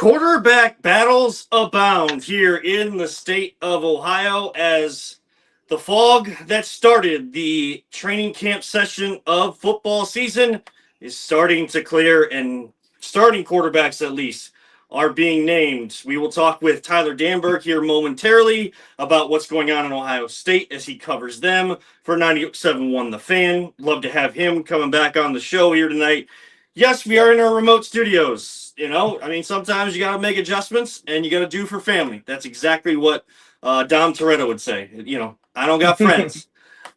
Quarterback battles abound here in the state of Ohio as the fog that started the training camp session of football season is starting to clear, and starting quarterbacks at least are being named. We will talk with Tyler Danberg here momentarily about what's going on in Ohio State as he covers them for 97.1 The Fan. Love to have him coming back on the show here tonight. Yes, we are in our remote studios. Sometimes you got to make adjustments and you got to do for family. That's exactly what Dom Toretto would say. I don't got friends.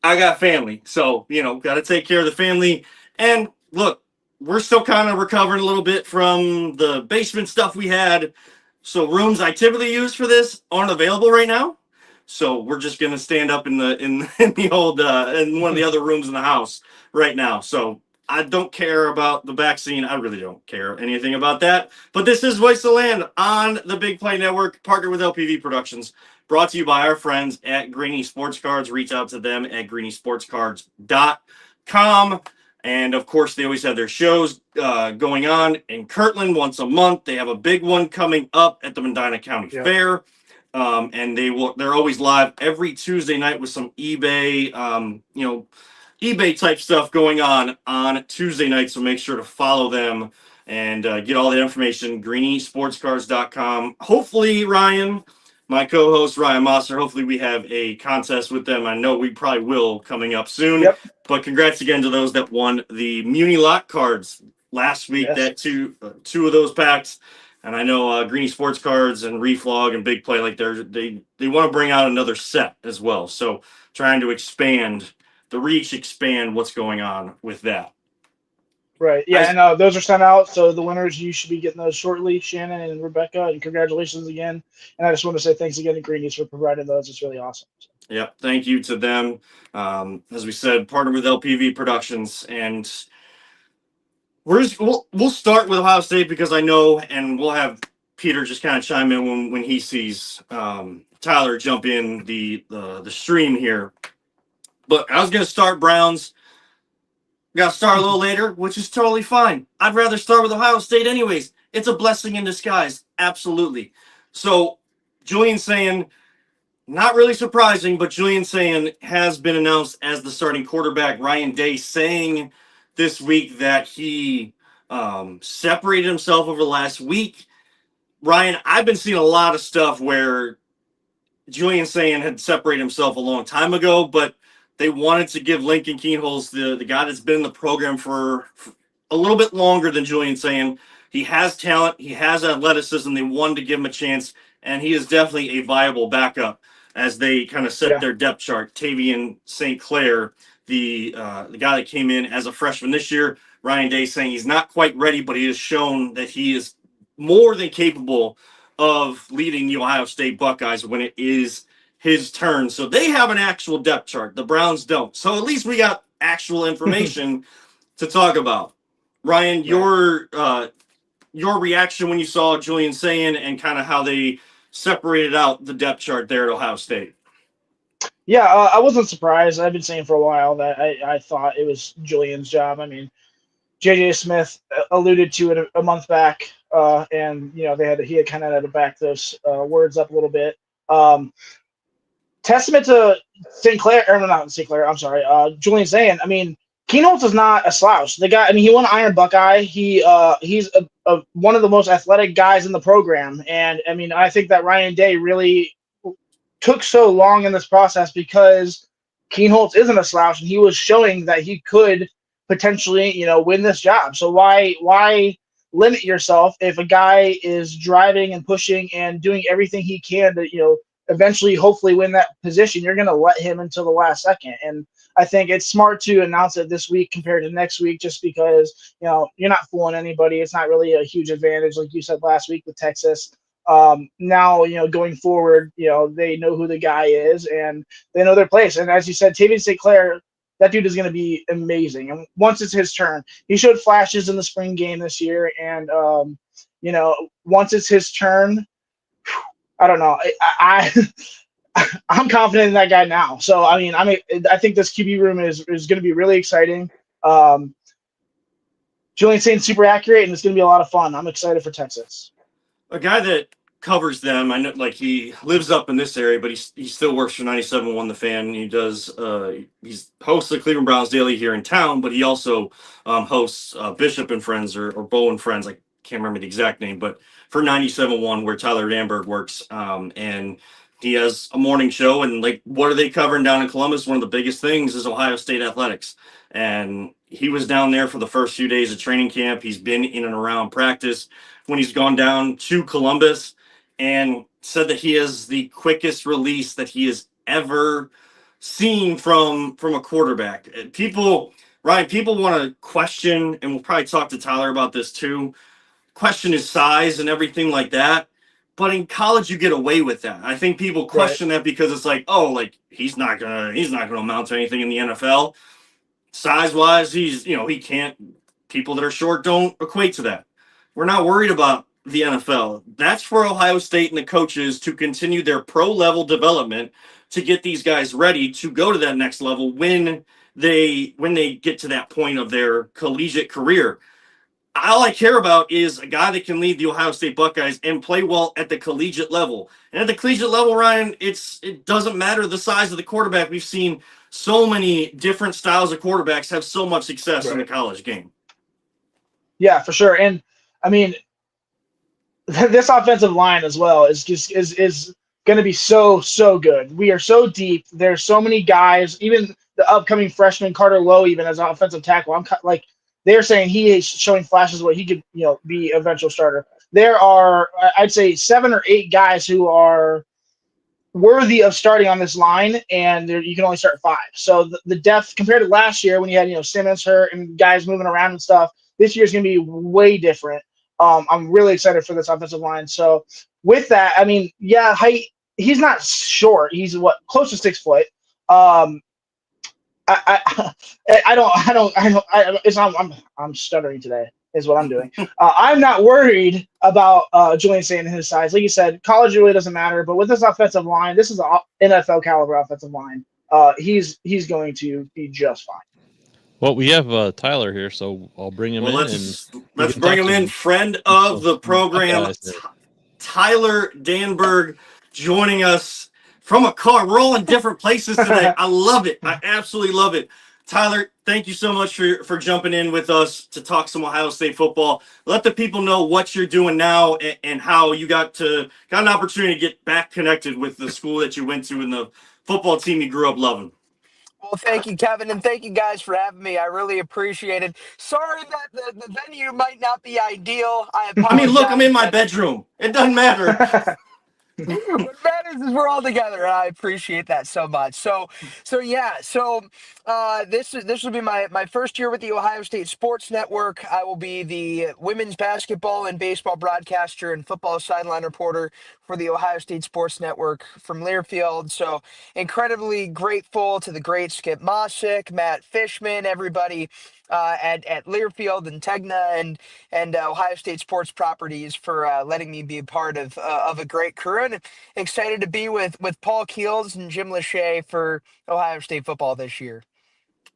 I got family. So, got to take care of the family. And look, we're still kind of recovering a little bit from the basement stuff we had. So rooms I typically use for this aren't available right now. So we're just gonna stand up in the old in one of the other rooms in the house right now. So I don't care about the vaccine. I really don't care anything about that. But this is Voice of the Land on the Big Play Network, partnered with LPV Productions, brought to you by our friends at Greeny Sports Cards. Reach out to them at greenysportscards.com. And, of course, they always have their shows going on in Kirtland once a month. They have a big one coming up at the Medina County Fair. And they're always live every Tuesday night with some eBay, eBay type stuff going on Tuesday night. So make sure to follow them and get all the information. greenysportscards.com. Hopefully, Ryan, my co-host Ryan Mosser, hopefully we have a contest with them. I know we probably will coming up soon. Yep. But congrats again to those that won the Muni Lock cards last week. Yes. That two of those packs. And I know Greeny Sports Cards and Reflog and Big Play, like they want to bring out another set as well. So trying to expand what's going on with that. Right. Yeah, and those are sent out. So the winners, you should be getting those shortly, Shannon and Rebecca. And congratulations again. And I just want to say thanks again to Greenies for providing those. It's really awesome. Yep. Thank you to them. As we said, partnered with LPV Productions. And we'll start with Ohio State because I know, and we'll have Peter just kind of chime in when he sees Tyler jump in the stream here. But I was going to start Browns. Got to start a little later, which is totally fine. I'd rather start with Ohio State anyways. It's a blessing in disguise. Absolutely. So Julian Sayin, not really surprising, but Julian Sayin has been announced as the starting quarterback. Ryan Day saying this week that he separated himself over the last week. Ryan, I've been seeing a lot of stuff where Julian Sayin had separated himself a long time ago, but they wanted to give Lincoln Kienholz, the guy that's been in the program for a little bit longer than Julian Sayin. He has talent. He has athleticism. They wanted to give him a chance, and he is definitely a viable backup as they kind of set their depth chart. Tavian St. Clair, the guy that came in as a freshman this year, Ryan Day saying he's not quite ready, but he has shown that he is more than capable of leading the Ohio State Buckeyes when it is his turn. So they have an actual depth chart. The Browns don't. So at least we got actual information to talk about. Ryan, your reaction when you saw Julian Sayin and kind of how they separated out the depth chart there at Ohio State. Yeah, I wasn't surprised. I've been saying for a while that I thought it was Julian's job. I mean, J.J. Smith alluded to it a month back, and he had kind of had to back those words up a little bit. Testament to St. Clair, or not St. Clair, I'm sorry, Julian Sayin. I mean, Kienholz is not a slouch. The guy, I mean, he won Iron Buckeye. He's one of the most athletic guys in the program, and I mean, I think that Ryan Day really took so long in this process because Kienholz isn't a slouch, and he was showing that he could potentially, win this job. So why limit yourself if a guy is driving and pushing and doing everything he can to, eventually hopefully win that position? You're going to let him until the last second. And I think it's smart to announce it this week compared to next week, just because, you're not fooling anybody. It's not really a huge advantage, like you said last week with Texas. Now, going forward, they know who the guy is and they know their place. And as you said, Tavian St. Clair, that dude is going to be amazing. And once it's his turn, he showed flashes in the spring game this year. And, once it's his turn, I don't know. I'm confident in that guy now. So, I mean, I think this QB room is going to be really exciting. Julian Saint's super accurate, and it's going to be a lot of fun. I'm excited for Texas. A guy that covers them. I know, like he lives up in this area, but he still works for 97.1 The Fan. He does. He's hosts the Cleveland Browns Daily here in town, but he also hosts Bishop and Friends or Bo and Friends. I can't remember the exact name, but for 97.1, where Tyler Danberg works, and he has a morning show. And like, what are they covering down in Columbus? One of the biggest things is Ohio State athletics, and he was down there for the first few days of training camp. He's been in and around practice when he's gone down to Columbus, and said that he is the quickest release that he has ever seen from a quarterback. People, Ryan, people want to question, and we'll probably talk to Tyler about this too, question his size and everything like that. But in college, you get away with that. I think people Right. question that because it's like, oh, like he's not gonna amount to anything in the NFL. Size wise, he can't. People that are short don't equate to that. We're not worried about the NFL. That's for Ohio State and the coaches to continue their pro level development to get these guys ready to go to that next level when they get to that point of their collegiate career. All I care about is a guy that can lead the Ohio State Buckeyes and play well at the collegiate level. And at the collegiate level, Ryan, it doesn't matter the size of the quarterback. We've seen so many different styles of quarterbacks have so much success in the Right. college game. Yeah, for sure. And I mean, this offensive line as well is going to be so good. We are so deep. There's so many guys. Even the upcoming freshman Carter Lowe, even as an offensive tackle, like they're saying he is showing flashes what he could be eventual starter. There are I'd say 7 or 8 guys who are worthy of starting on this line, and you can only start 5. So the depth compared to last year when you had Simmons hurt and guys moving around and stuff, this year's going to be way different. I'm really excited for this offensive line. So with that, I mean, yeah, height. He's not short. He's close to 6 foot. Um, I'm stuttering today. Is what I'm doing. I'm not worried about Julian Saint and his size. Like you said, college really doesn't matter. But with this offensive line, this is an NFL caliber offensive line. He's going to be just fine. Well, we have Tyler here, so I'll bring him Well, in and we let's can bring talk him in. some Friend of the program, Buckeyes here. Tyler Danberg, joining us from a car. We're all in different places today. I love it. I absolutely love it. Tyler, thank you so much for jumping in with us to talk some Ohio State football. Let the people know what you're doing now and how you got an opportunity to get back connected with the school that you went to and the football team you grew up loving. Well, thank you, Kevin, and thank you guys for having me. I really appreciate it. Sorry that the venue might not be ideal. I I mean, look, I'm in apologize, my but bedroom. It doesn't matter. what matters is we're all together, and I appreciate that so much. So yeah. This will be my first year with the Ohio State Sports Network. I will be the women's basketball and baseball broadcaster and football sideline reporter for the Ohio State Sports Network from Learfield. So incredibly grateful to the great Skip Mossick, Matt Fishman, everybody at Learfield and Tegna and Ohio State Sports Properties for letting me be a part of a great career. And excited to be with Paul Keels and Jim Lachey for Ohio State football this year.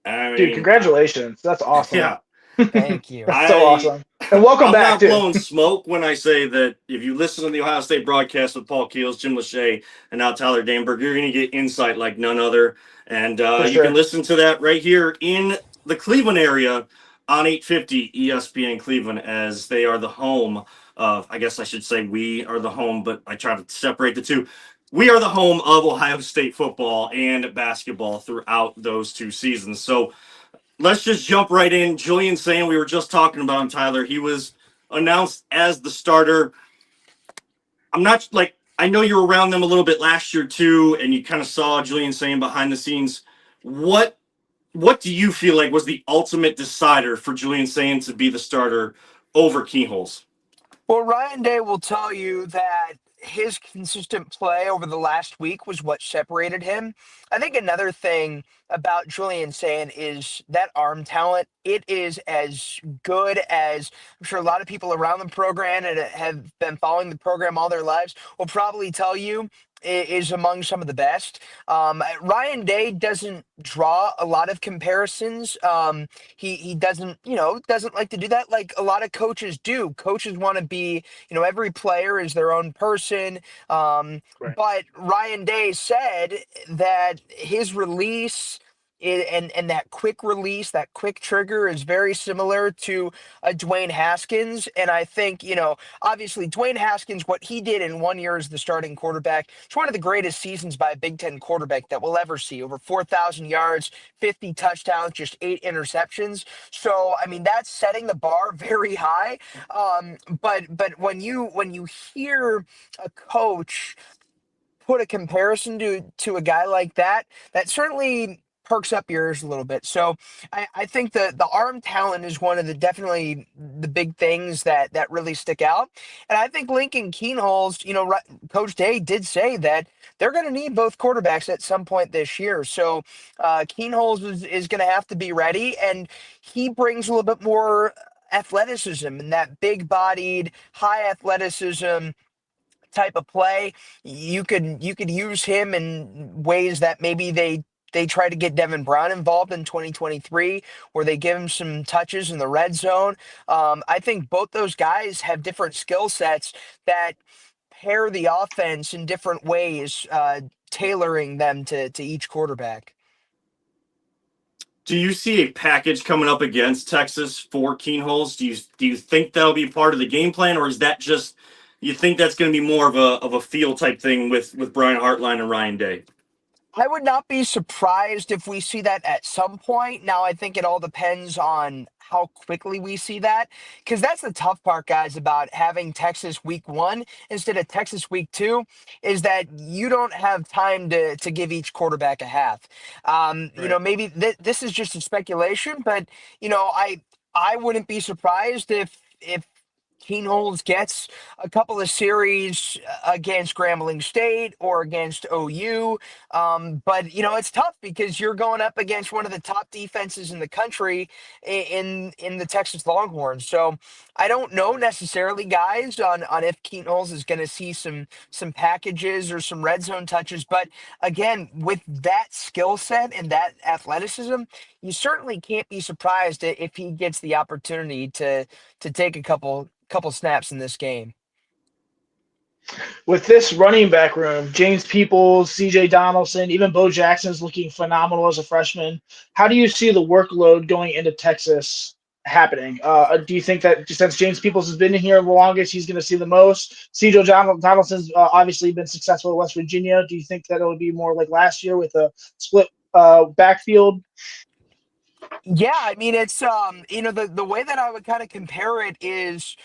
I Dude, mean, congratulations. That's awesome. yeah. Thank you. That's so awesome. And welcome I'm back not too. blowing smoke when I say that if you listen to the Ohio State broadcast with Paul Keels, Jim Lachey, and now Tyler Danberg, you're going to get insight like none other. And you can listen to that right here in the Cleveland area on 850 ESPN Cleveland, as they are the home of, I guess I should say we are the home, but I try to separate the two. We are the home of Ohio State football and basketball throughout those 2 seasons. So let's just jump right in. Julian Sayin, we were just talking about him, Tyler. He was announced as the starter. I'm not like, I know you were around them a little bit last year too, and you kind of saw Julian Sayin behind the scenes. What do you feel like was the ultimate decider for Julian Sayin to be the starter over Keyholes? Well, Ryan Day will tell you that his consistent play over the last week was what separated him. I think another thing about Julian Sayin is that arm talent. It is as good as I'm sure a lot of people around the program and have been following the program all their lives will probably tell you. is among some of the best. Ryan Day doesn't draw a lot of comparisons. He doesn't, doesn't like to do that like a lot of coaches do. Coaches want to be, every player is their own person. Right. But Ryan Day said that his release and that quick release, that quick trigger is very similar to Dwayne Haskins. And I think, obviously Dwayne Haskins, what he did in 1 year as the starting quarterback, it's one of the greatest seasons by a Big Ten quarterback that we'll ever see. Over 4,000 yards, 50 touchdowns, just 8 interceptions. So, I mean, that's setting the bar very high. But when you hear a coach put a comparison to a guy like that, that certainly perks up your ears a little bit. So I think the arm talent is one of the definitely the big things that really stick out. And I think Lincoln Keenholz, Coach Day did say that they're going to need both quarterbacks at some point this year. So Keenholz is going to have to be ready, and he brings a little bit more athleticism and that big bodied, high athleticism type of play. You could use him in ways that maybe they try to get Devin Brown involved in 2023, where they give him some touches in the red zone. I think both those guys have different skill sets that pair the offense in different ways, tailoring them to each quarterback. Do you see a package coming up against Texas for Keenholz? Do you think that'll be part of the game plan, or is that just you think that's going to be more of a feel type thing with Brian Hartline and Ryan Day? I would not be surprised if we see that at some point. Now, I think it all depends on how quickly we see that, because that's the tough part, guys, about having Texas week 1 instead of Texas week 2, is that you don't have time to give each quarterback a half. Right. Maybe this is just a speculation, but I wouldn't be surprised if Keenholz gets a couple of series against Grambling State or against OU. But it's tough because you're going up against one of the top defenses in the country in the Texas Longhorns. So I don't know necessarily, guys, on if Keenholz is going to see some packages or some red zone touches. But again, with that skill set and that athleticism, you certainly can't be surprised if he gets the opportunity to take a couple snaps in this game. With this running back room, James Peoples, C.J. Donaldson, even Bo Jackson's looking phenomenal as a freshman. How do you see the workload going into Texas happening? Do you think that since James Peoples has been here the longest, he's going to see the most? C.J. Donaldson's obviously been successful at West Virginia. Do you think that it'll be more like last year with a split backfield? Yeah, I mean it's the way that I would kind of compare it is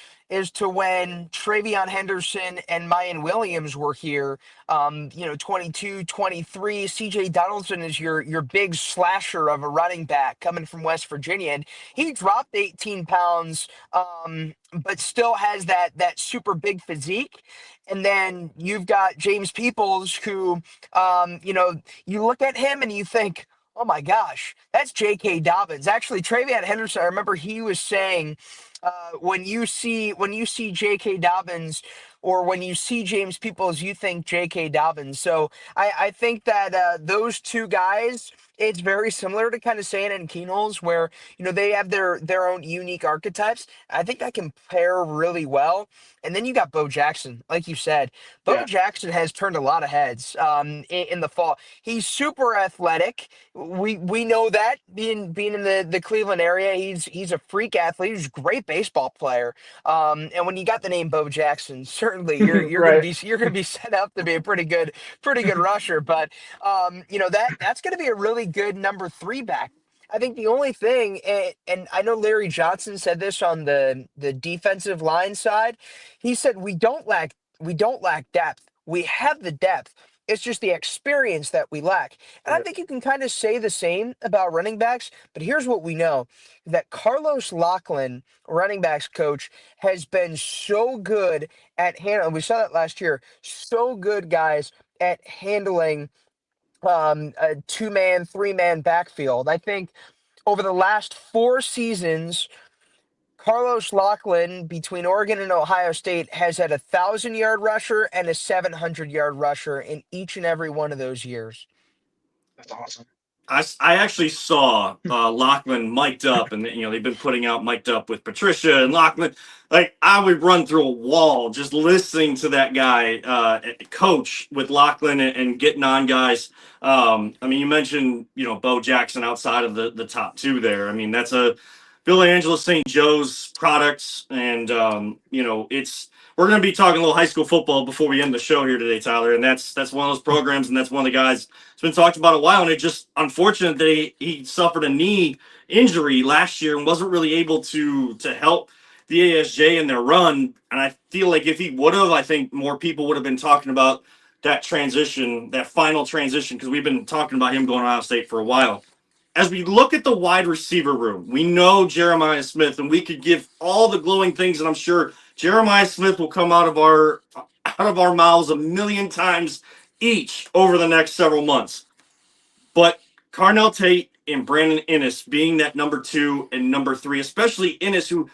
to when Travion Henderson and Mayan Williams were here. 22, 23. CJ Donaldson is your big slasher of a running back coming from West Virginia, and he dropped 18 pounds, but still has that super big physique. And then you've got James Peoples, who, you look at him and you think, oh my gosh, that's J.K. Dobbins. Actually, Travion Henderson, I remember he was saying, when you see J.K. Dobbins or when you see James Peoples, you think J.K. Dobbins. So I think that those two guys, it's very similar to kind of saying in Keenholz, where they have their own unique archetypes. I think that can pair really well. And then you got Bo Jackson, like you said. Bo Yeah. Jackson has turned a lot of heads in the fall. He's super athletic. We know that being in the Cleveland area, he's a freak athlete. He's a great baseball player. And when you got the name Bo Jackson, certainly you're gonna Right. be set up to be a pretty good rusher. But that's gonna be a really good number 3 back. I think the only thing, and I know Larry Johnson said this on the defensive line side. He said we don't lack depth. We have the depth. It's just the experience that we lack. And I Right. think you can kind of say the same about running backs, but here's what we know, that Carlos Lachlan, running backs coach, has been so good at handling, we saw that last year, so good, guys, at handling a 2-man, 3-man backfield. I think over the last 4 seasons, Carlos Loughlin between Oregon and Ohio State has had 1,000-yard rusher and a 700-yard rusher in each and every one of those years. That's awesome. I actually saw Lachlan mic'd up, and they've been putting out mic'd up with Patricia and Lachlan. Like, I would run through a wall just listening to that guy coach with Lachlan and getting on guys. I mean, you mentioned Bo Jackson outside of the top two there. I mean, that's a Billy Angelo St. Joe's products, and we're going to be talking a little high school football before we end the show here today, Tyler. And that's one of those programs, and that's one of the guys that's been talked about a while. And it just unfortunate that he suffered a knee injury last year and wasn't really able to help the ASJ in their run. And I feel like if he would have, I think more people would have been talking about that transition, that final transition, because we've been talking about him going to Ohio State for a while. As we look at the wide receiver room, we know Jeremiah Smith, and we could give all the glowing things, and I'm sure Jeremiah Smith will come out of our mouths a million times each over the next several months. But Carnell Tate and Brandon Inniss being that number 2 and number 3, especially Inniss, who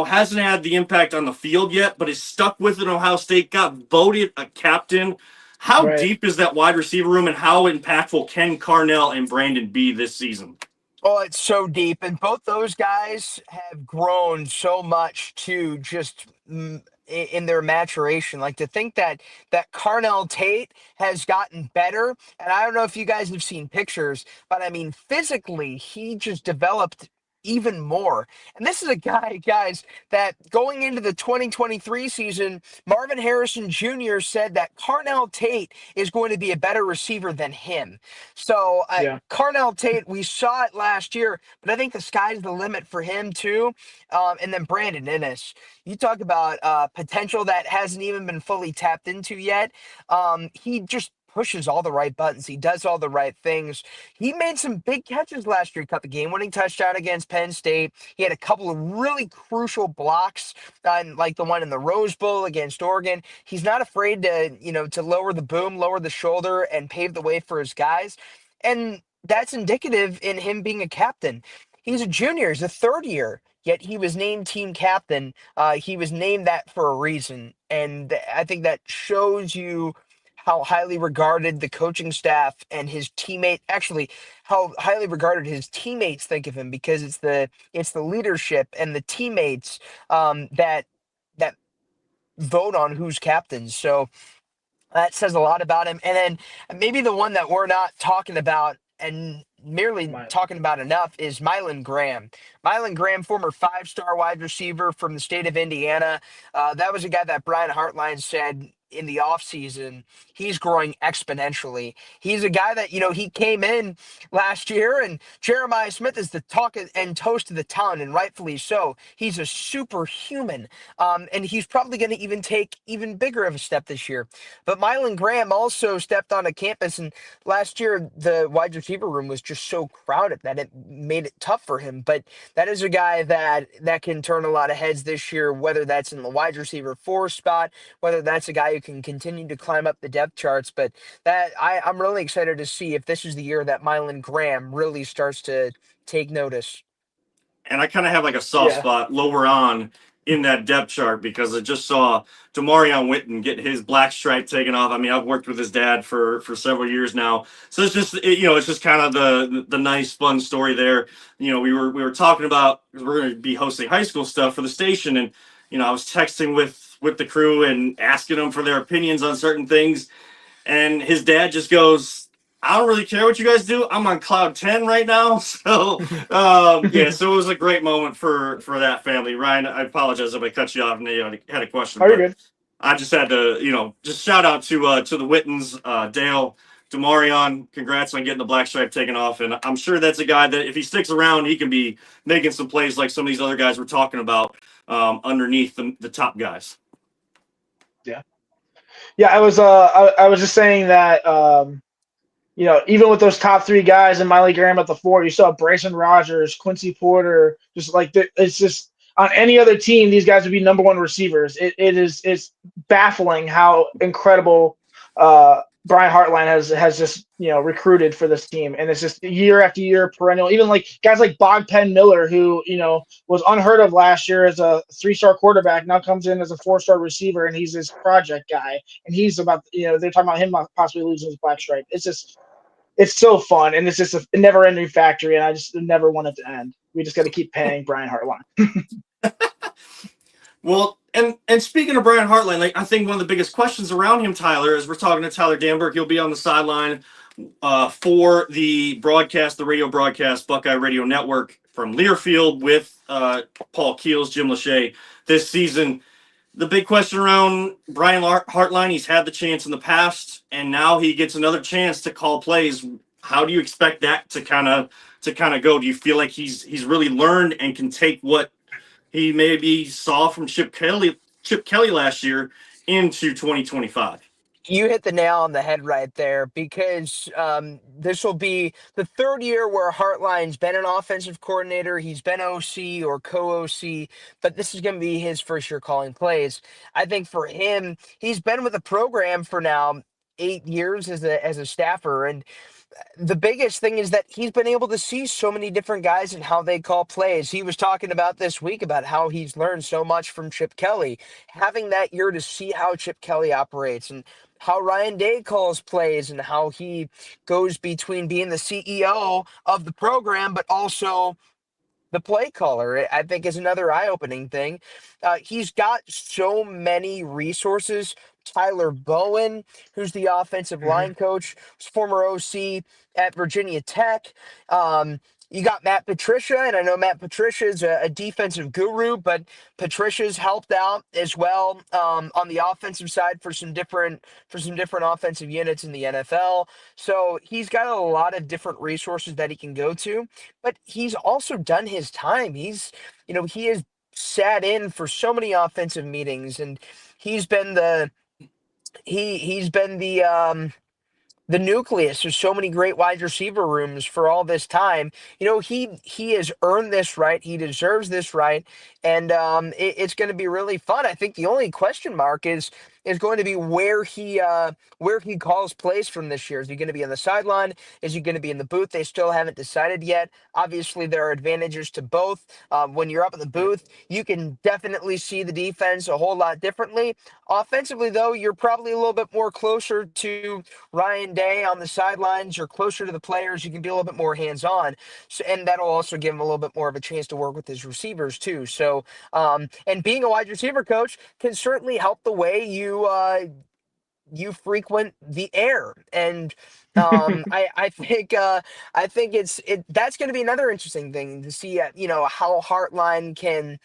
hasn't had the impact on the field yet, but is stuck with it. Ohio State got voted a captain. How deep is that wide receiver room, and how impactful can Carnell and Brandon be this season? Oh, it's so deep. And both those guys have grown so much too, just in their maturation. Like, to think that Carnell Tate has gotten better. And I don't know if you guys have seen pictures, but I mean, physically, he just developed even more. And this is a guy, guys, that going into the 2023 season, Marvin Harrison Jr. said that Carnell Tate is going to be a better receiver than him. So Carnell Tate, we saw it last year, but I think the sky's the limit for him too. And then Brandon Inniss, you talk about potential that hasn't even been fully tapped into yet. He just pushes all the right buttons. He does all the right things. He made some big catches last year. He caught the game-winning touchdown against Penn State. He had a couple of really crucial blocks, like the one in the Rose Bowl against Oregon. He's not afraid to lower the boom, lower the shoulder, and pave the way for his guys. And that's indicative in him being a captain. He's a junior. He's a third year. Yet he was named team captain. He was named that for a reason. And I think that shows you how highly regarded the coaching staff and his teammate, actually how highly regarded his teammates think of him, because it's the leadership and the teammates that vote on who's captain. So that says a lot about him. And then maybe the one that we're not talking about and merely talking about enough is Mylan Graham. Mylan Graham, former 5-star wide receiver from the state of Indiana. That was a guy that Brian Hartline said in the offseason, he's growing exponentially. He's a guy that, he came in last year, and Jeremiah Smith is the talk and toast of the town, and rightfully so. He's a superhuman, and he's probably going to even take even bigger of a step this year. But Mylan Graham also stepped on a campus, and last year the wide receiver room was just so crowded that it made it tough for him. But that is a guy that can turn a lot of heads this year, whether that's in the wide receiver 4 spot, whether that's a guy who can continue to climb up the depth charts. But that I'm really excited to see if this is the year that Mylan Graham really starts to take notice. And I kind of have like a soft spot lower on in that depth chart, because I just saw Demarion Witten get his black stripe taken off. I mean, I've worked with his dad for several years now, so it's just it's just kind of the nice fun story there. We were talking about, because we're going to be hosting high school stuff for the station, and I was texting with the crew and asking them for their opinions on certain things, and his dad just goes, I don't really care what you guys do. I'm on cloud 10 right now. So, so it was a great moment for that family. Ryan, I apologize if I cut you off and you had a question. Are you good? I just had to, just shout out to the Wittens, Dale, Demarion. Congrats on getting the black stripe taken off. And I'm sure that's a guy that if he sticks around, he can be making some plays like some of these other guys we're talking about underneath the top guys. Yeah, I was just saying that even with those top 3 guys and Mylan Graham at the 4, you saw Bryson Rogers, Quincy Porter, just like it's just on any other team, these guys would be number 1 receivers. It's baffling how incredible Brian Hartline has just recruited for this team, and it's just year after year perennial. Even like guys like Bogpen Miller, who was unheard of last year as a 3-star quarterback, now comes in as a 4-star receiver, and he's this project guy. And he's about they're talking about him possibly losing his black stripe. It's so fun, and it's just a never-ending factory, and I just never want it to end. We just got to keep paying Brian Hartline. Well, and speaking of Brian Hartline, like I think one of the biggest questions around him, Tyler, is we're talking to Tyler Danberg. He'll be on the sideline for the broadcast, the radio broadcast, Buckeye Radio Network from Learfield with Paul Keels, Jim Lachey this season. The big question around Brian Hartline, he's had the chance in the past, and now he gets another chance to call plays. How do you expect that to kind of go? Do you feel like he's really learned and can take what he maybe saw from Chip Kelly last year into 2025? You hit the nail on the head right there, because this will be the third year where Hartline's been an offensive coordinator. He's been OC or co-OC, but this is going to be his first year calling plays. I think for him, he's been with the program for now 8 years as a staffer, and the biggest thing is that he's been able to see so many different guys and how they call plays. He was talking about this week about how he's learned so much from Chip Kelly, having that year to see how Chip Kelly operates and how Ryan Day calls plays and how he goes between being the CEO of the program, but also the play caller, I think, is another eye-opening thing. He's got so many resources. Tyler Bowen, who's the offensive line coach, was former OC at Virginia Tech. You got Matt Patricia, and I know Matt Patricia is a defensive guru, but Patricia's helped out as well on the offensive side for some different offensive units in the NFL. So he's got a lot of different resources that he can go to, but he's also done his time. He has sat in for so many offensive meetings, and he's been the nucleus. There's so many great wide receiver rooms for all this time. He has earned this right. He deserves this right, and it's going to be really fun. I think the only question mark is going to be where he calls plays from this year. Is he going to be on the sideline? Is he going to be in the booth? They still haven't decided yet. Obviously, there are advantages to both. When you're up in the booth, you can definitely see the defense a whole lot differently. Offensively, though, you're probably a little bit more closer to Ryan Day on the sidelines. You're closer to the players. You can be a little bit more hands-on, and that'll also give him a little bit more of a chance to work with his receivers too. So, and being a wide receiver coach can certainly help the way you frequent the air. And I think that's going to be another interesting thing to see. How Hartline can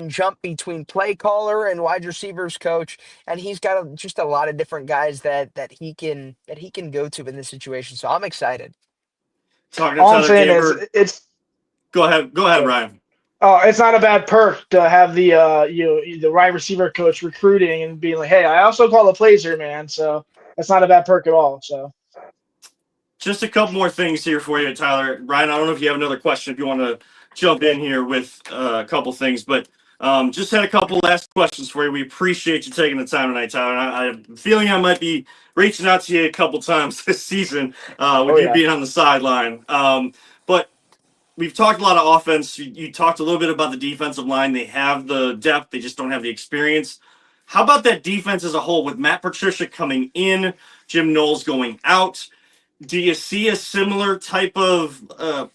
jump between play caller and wide receivers coach, and he's got just a lot of different guys that he can go to in this situation. So I'm excited. Talking to All I'm Tyler saying Danberg. is it's Go ahead, Ryan. it's not a bad perk to have the wide receiver coach recruiting and being like, hey, I also call the plays here, man. So that's not a bad perk at all. So Just a couple more things here for you, Tyler. Ryan, I don't know if you have another question, if you want to jump in here with a couple things, but just had a couple last questions for you. We appreciate you taking the time tonight, Tyler. I have a feeling I might be reaching out to you a couple times this season with you being on the sideline. But we've talked a lot of offense. You talked a little bit about the defensive line. They have the depth. They just don't have the experience. How about that defense as a whole with Matt Patricia coming in, Jim Knowles going out? Do you see a similar type of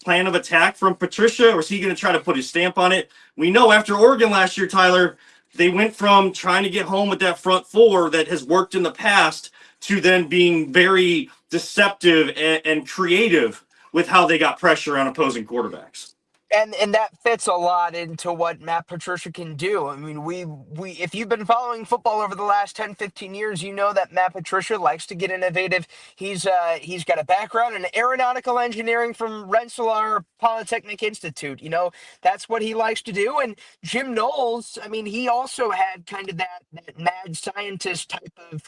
plan of attack from Patricia, or is he going to try to put his stamp on it? We know after Oregon last year, Tyler, they went from trying to get home with that front four that has worked in the past to then being very deceptive and creative with how they got pressure on opposing quarterbacks. And that fits a lot into what Matt Patricia can do. I mean, we if you've been following football over the last 10, 15 years, you know that Matt Patricia likes to get innovative. He's got a background in aeronautical engineering from Rensselaer Polytechnic Institute. That's what he likes to do. And Jim Knowles, I mean, he also had kind of that mad scientist type of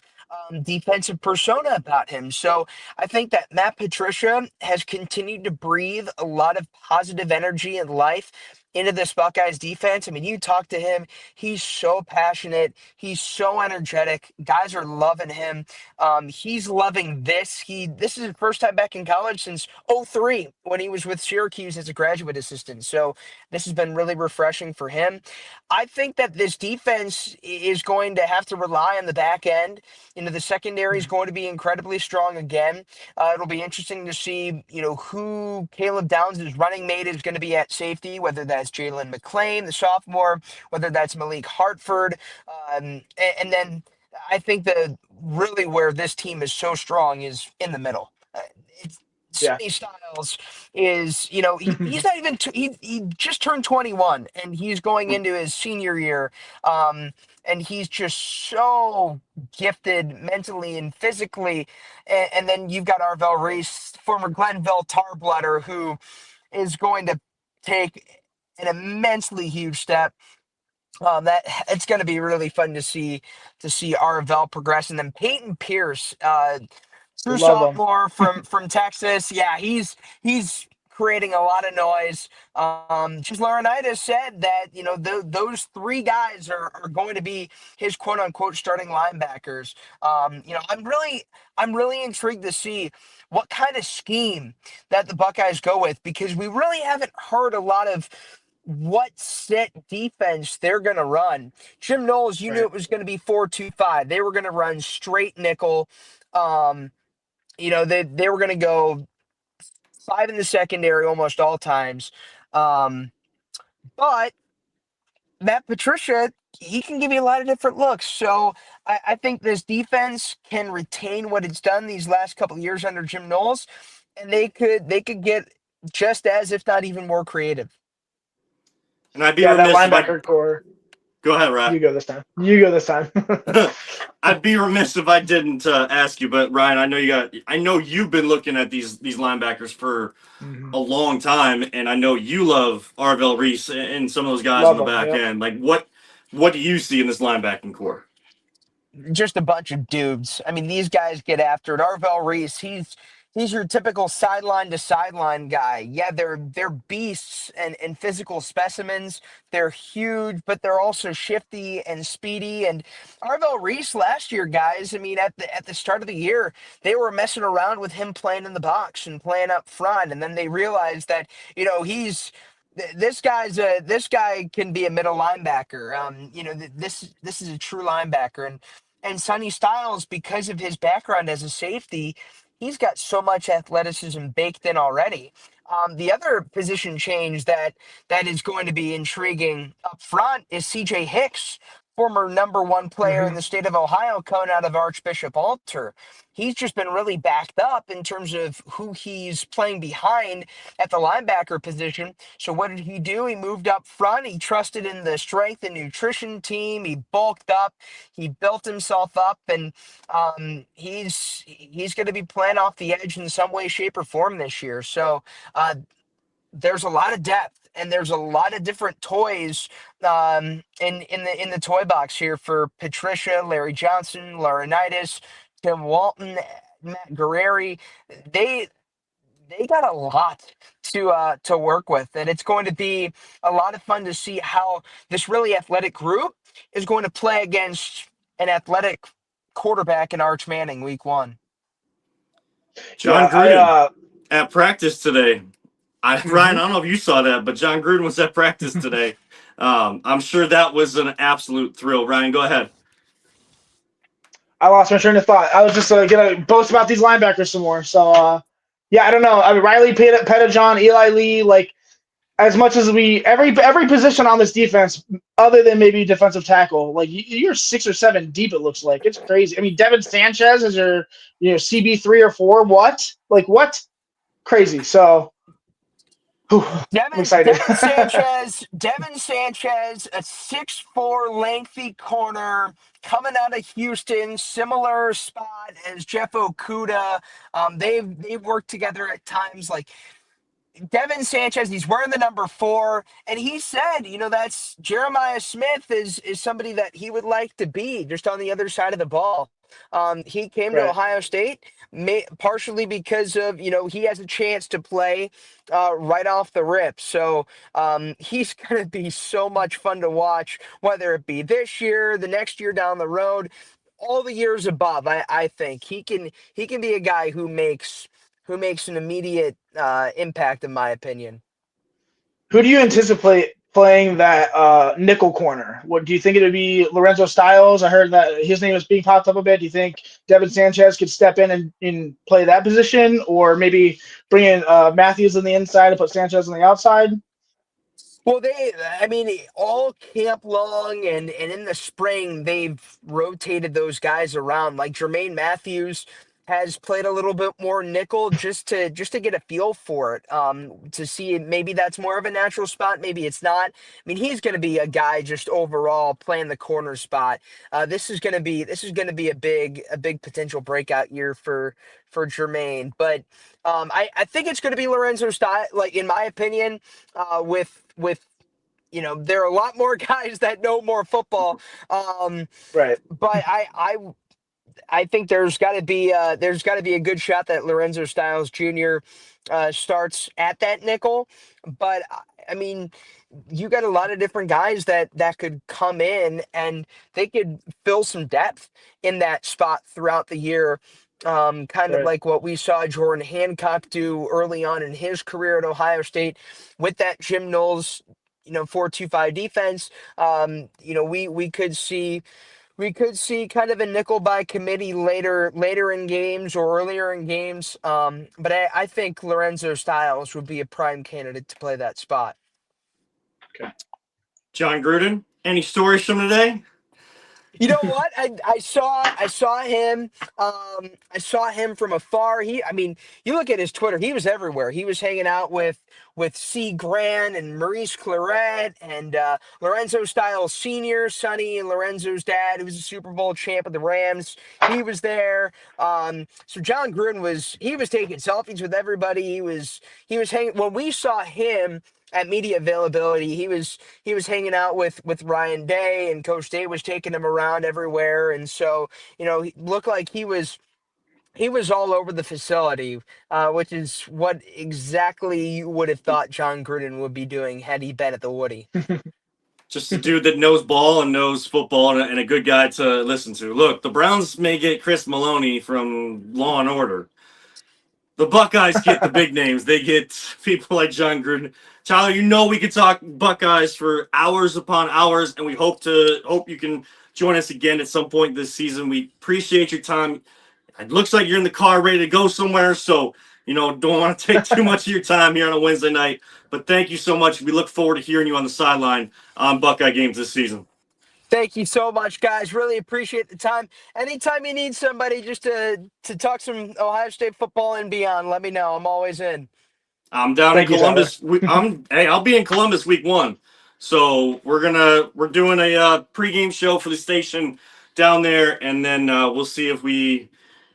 defensive persona about him. So I think that Matt Patricia has continued to breathe a lot of positive energy and life into this Buckeyes defense. I mean, you talk to him, he's so passionate, he's so energetic. Guys are loving him. He's loving this. This is his first time back in college since '03 when he was with Syracuse as a graduate assistant. So this has been really refreshing for him. I think that this defense is going to have to rely on the back end. The secondary is going to be incredibly strong again. It'll be interesting to see, who Caleb Downs' running mate is going to be at safety, whether that's Jalen McClain, the sophomore, whether that's Malik Hartford. And then I think that really where this team is so strong is in the middle. It's, Yeah. Sonny Styles is, he's not even, he just turned 21 and he's going into his senior year. And he's just so gifted mentally and physically. And then you've got Arvell Reese, former Glenville Tarbloodder, who is going to take an immensely huge step. That it's going to be really fun to see Arvell progress, and then Peyton Pierce, true Love him. sophomore from Texas. Yeah, he's creating a lot of noise. James Laurinaitis said that those three guys are going to be his quote unquote starting linebackers. I'm really intrigued to see what kind of scheme that the Buckeyes go with, because we really haven't heard a lot of what set defense they're going to run. Jim Knowles, you knew it was going to be 4-2-5. They were going to run straight nickel. They were going to go 5 in the secondary almost all times. But Matt Patricia, he can give you a lot of different looks. So I think this defense can retain what it's done these last couple of years under Jim Knowles, and they could get just as, if not even more creative. And I'd be that remiss if linebacker core. Go ahead, Ryan. You go this time. I'd be remiss if I didn't ask you, but Ryan, I know you've been looking at these linebackers for a long time, and I know you love Arvell Reese and some of those guys on the back end. Like, what do you see in this linebacking core? Just a bunch of dudes. I mean, these guys get after it. Arvell Reese, he's your typical sideline to sideline guy. Yeah, they're beasts and physical specimens. They're huge, but they're also shifty and speedy. And Arvell Reese last year, guys, I mean, at the start of the year, they were messing around with him playing in the box and playing up front, and then they realized that this guy can be a middle linebacker. This is a true linebacker, and Sonny Styles, because of his background as a safety, he's got so much athleticism baked in already. The other position change that is going to be intriguing up front is CJ Hicks, former number one player in the state of Ohio, coming out of Archbishop Alter. He's just been really backed up in terms of who he's playing behind at the linebacker position. So what did he do? He moved up front. He trusted in the strength and nutrition team. He bulked up. He built himself up, and he's going to be playing off the edge in some way, shape, or form this year. So there's a lot of depth, and there's a lot of different toys in the toy box here for Patricia, Larry Johnson, Laurinaitis, Tim Walton, Matt Guerrieri. They got a lot to work with, and it's going to be a lot of fun to see how this really athletic group is going to play against an athletic quarterback in Arch Manning week 1. John Gruden at practice today. Ryan, I don't know if you saw that, but John Gruden was at practice today. I'm sure that was an absolute thrill. Ryan, go ahead. I lost my train of thought. I was just going to boast about these linebackers some more. So, I don't know. I mean, Riley Pettijohn, Eli Lee, like, as much as every position on this defense, other than maybe defensive tackle, like, you're 6 or 7 deep, it looks like. It's crazy. I mean, Devin Sanchez is your CB3 or 4. What? Like, what? Crazy. So, I'm excited. Devin Sanchez, a 6'4" lengthy corner coming out of Houston, similar spot as Jeff Okudah. They've worked together at times. Like, Devin Sanchez, he's wearing the number 4, and he said, that's Jeremiah Smith is somebody that he would like to be just on the other side of the ball. He came to Right. Ohio State partially because of, he has a chance to play right off the rip. So he's going to be so much fun to watch, whether it be this year, the next year down the road, all the years above. I think he can be a guy who makes an immediate impact, in my opinion. Who do you anticipate playing that nickel corner? What do you think it would be? Lorenzo Styles? I heard that his name is being popped up a bit. Do you think Devin Sanchez could step in and play that position, or maybe bring in Matthews on the inside and put Sanchez on the outside? Well, I mean, all camp long and in the spring, they've rotated those guys around. Like Jermaine Matthews has played a little bit more nickel just to get a feel for it. To see maybe that's more of a natural spot, maybe it's not. I mean, he's going to be a guy just overall playing the corner spot. This is going to be a big potential breakout year for Jermaine. But I think it's going to be Lorenzo Stott, like in my opinion, with there are a lot more guys that know more football. Right. But I think there's got to be a good shot that Lorenzo Styles Jr. Starts at that nickel. But I mean, you got a lot of different guys that could come in and they could fill some depth in that spot throughout the year. Kind of Right. like what we saw Jordan Hancock do early on in his career at Ohio State with that Jim Knowles, 4-2-5 defense. We could see kind of a nickel by committee later in games or earlier in games. But I think Lorenzo Styles would be a prime candidate to play that spot. John Gruden, any stories from today? You know what? I saw him. I saw him from afar. I mean, you look at his Twitter. He was everywhere. He was hanging out with C. Grant and Maurice Claret and Lorenzo Styles Sr., Sonny and Lorenzo's dad, who was a Super Bowl champ of the Rams. He was there. So John Gruden was taking selfies with everybody. He was hanging when we saw him at media availability. He was hanging out with Ryan Day, and Coach Day was taking him around everywhere. And so, he looked like he was all over the facility, which is what exactly you would have thought John Gruden would be doing had he been at the Woody. Just a dude that knows ball and knows football and a good guy to listen to. Look, the Browns may get Chris Maloney from Law and Order. The Buckeyes get the big names. They get people like John Gruden. Tyler, we could talk Buckeyes for hours upon hours, and we hope you can join us again at some point this season. We appreciate your time. It looks like you're in the car ready to go somewhere, so don't want to take too much of your time here on a Wednesday night. But thank you so much. We look forward to hearing you on the sideline on Buckeye games this season. Thank you so much, guys. Really appreciate the time. Anytime you need somebody just to talk some Ohio State football and beyond, let me know. I'm always in. I'm down Thank in you, Columbus. I'll be in Columbus week 1. So we're doing a pregame show for the station down there, and then we'll see if we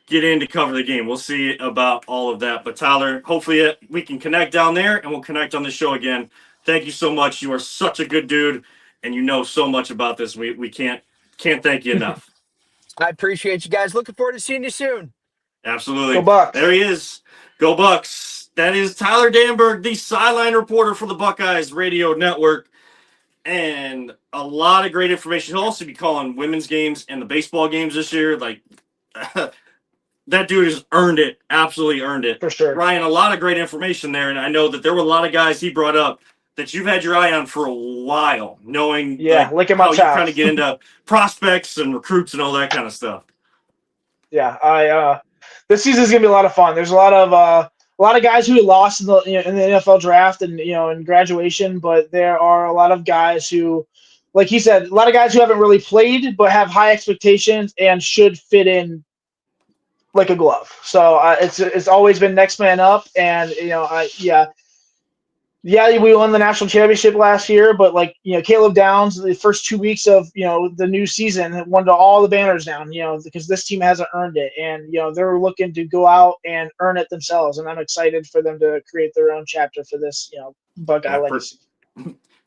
get in to cover the game. We'll see about all of that. But Tyler, hopefully we can connect down there, and we'll connect on the show again. Thank you so much. You are such a good dude, and you know so much about this. We can't thank you enough. I appreciate you guys. Looking forward to seeing you soon. Absolutely. Go Bucks. There he is. Go Bucks. That is Tyler Danberg, the sideline reporter for the Buckeyes Radio Network. And a lot of great information. He'll also be calling women's games and the baseball games this year. Like, that dude has earned it. Absolutely earned it. For sure. Ryan, a lot of great information there. And I know that there were a lot of guys he brought up that you've had your eye on for a while, knowing licking my how you chops. kind of get into prospects and recruits and all that kind of stuff. Yeah, this season is gonna be a lot of fun. There's a lot of guys who lost in the NFL draft and in graduation, but there are a lot of guys who, like he said, a lot of guys who haven't really played but have high expectations and should fit in like a glove. So it's always been next man up, and we won the national championship last year, but Caleb Downs, the first 2 weeks of the new season, wanted all the banners down, because this team hasn't earned it, and they're looking to go out and earn it themselves, and I'm excited for them to create their own chapter for this Buckeye legacy.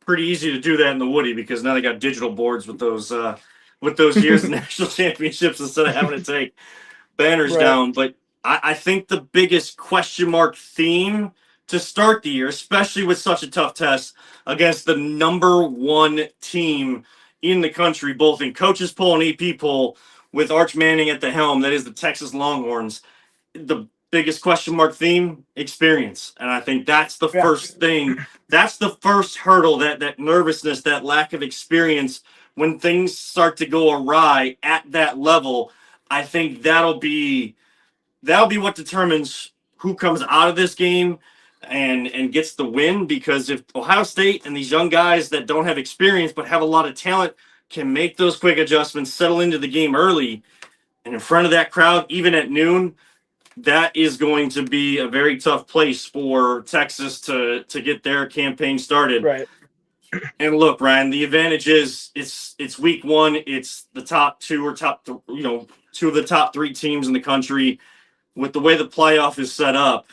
Pretty easy to do that in the Woody because now they got digital boards with those with those years of national championships instead of having to take banners Right. down. But I think the biggest question mark theme to start the year, especially with such a tough test against the number one team in the country, both in coaches poll and AP poll, with Arch Manning at the helm, that is the Texas Longhorns. The biggest question mark theme, experience. And I think that's the first thing. That's the first hurdle, that nervousness, that lack of experience when things start to go awry at that level. I think that'll be what determines who comes out of this game and gets the win, because if Ohio State and these young guys that don't have experience but have a lot of talent can make those quick adjustments, settle into the game early and in front of that crowd, even at noon, that is going to be a very tough place for Texas to get their campaign started. Right. And look, Ryan, the advantage is it's week one. It's the top two or two of the top three teams in the country. With the way the playoff is set up,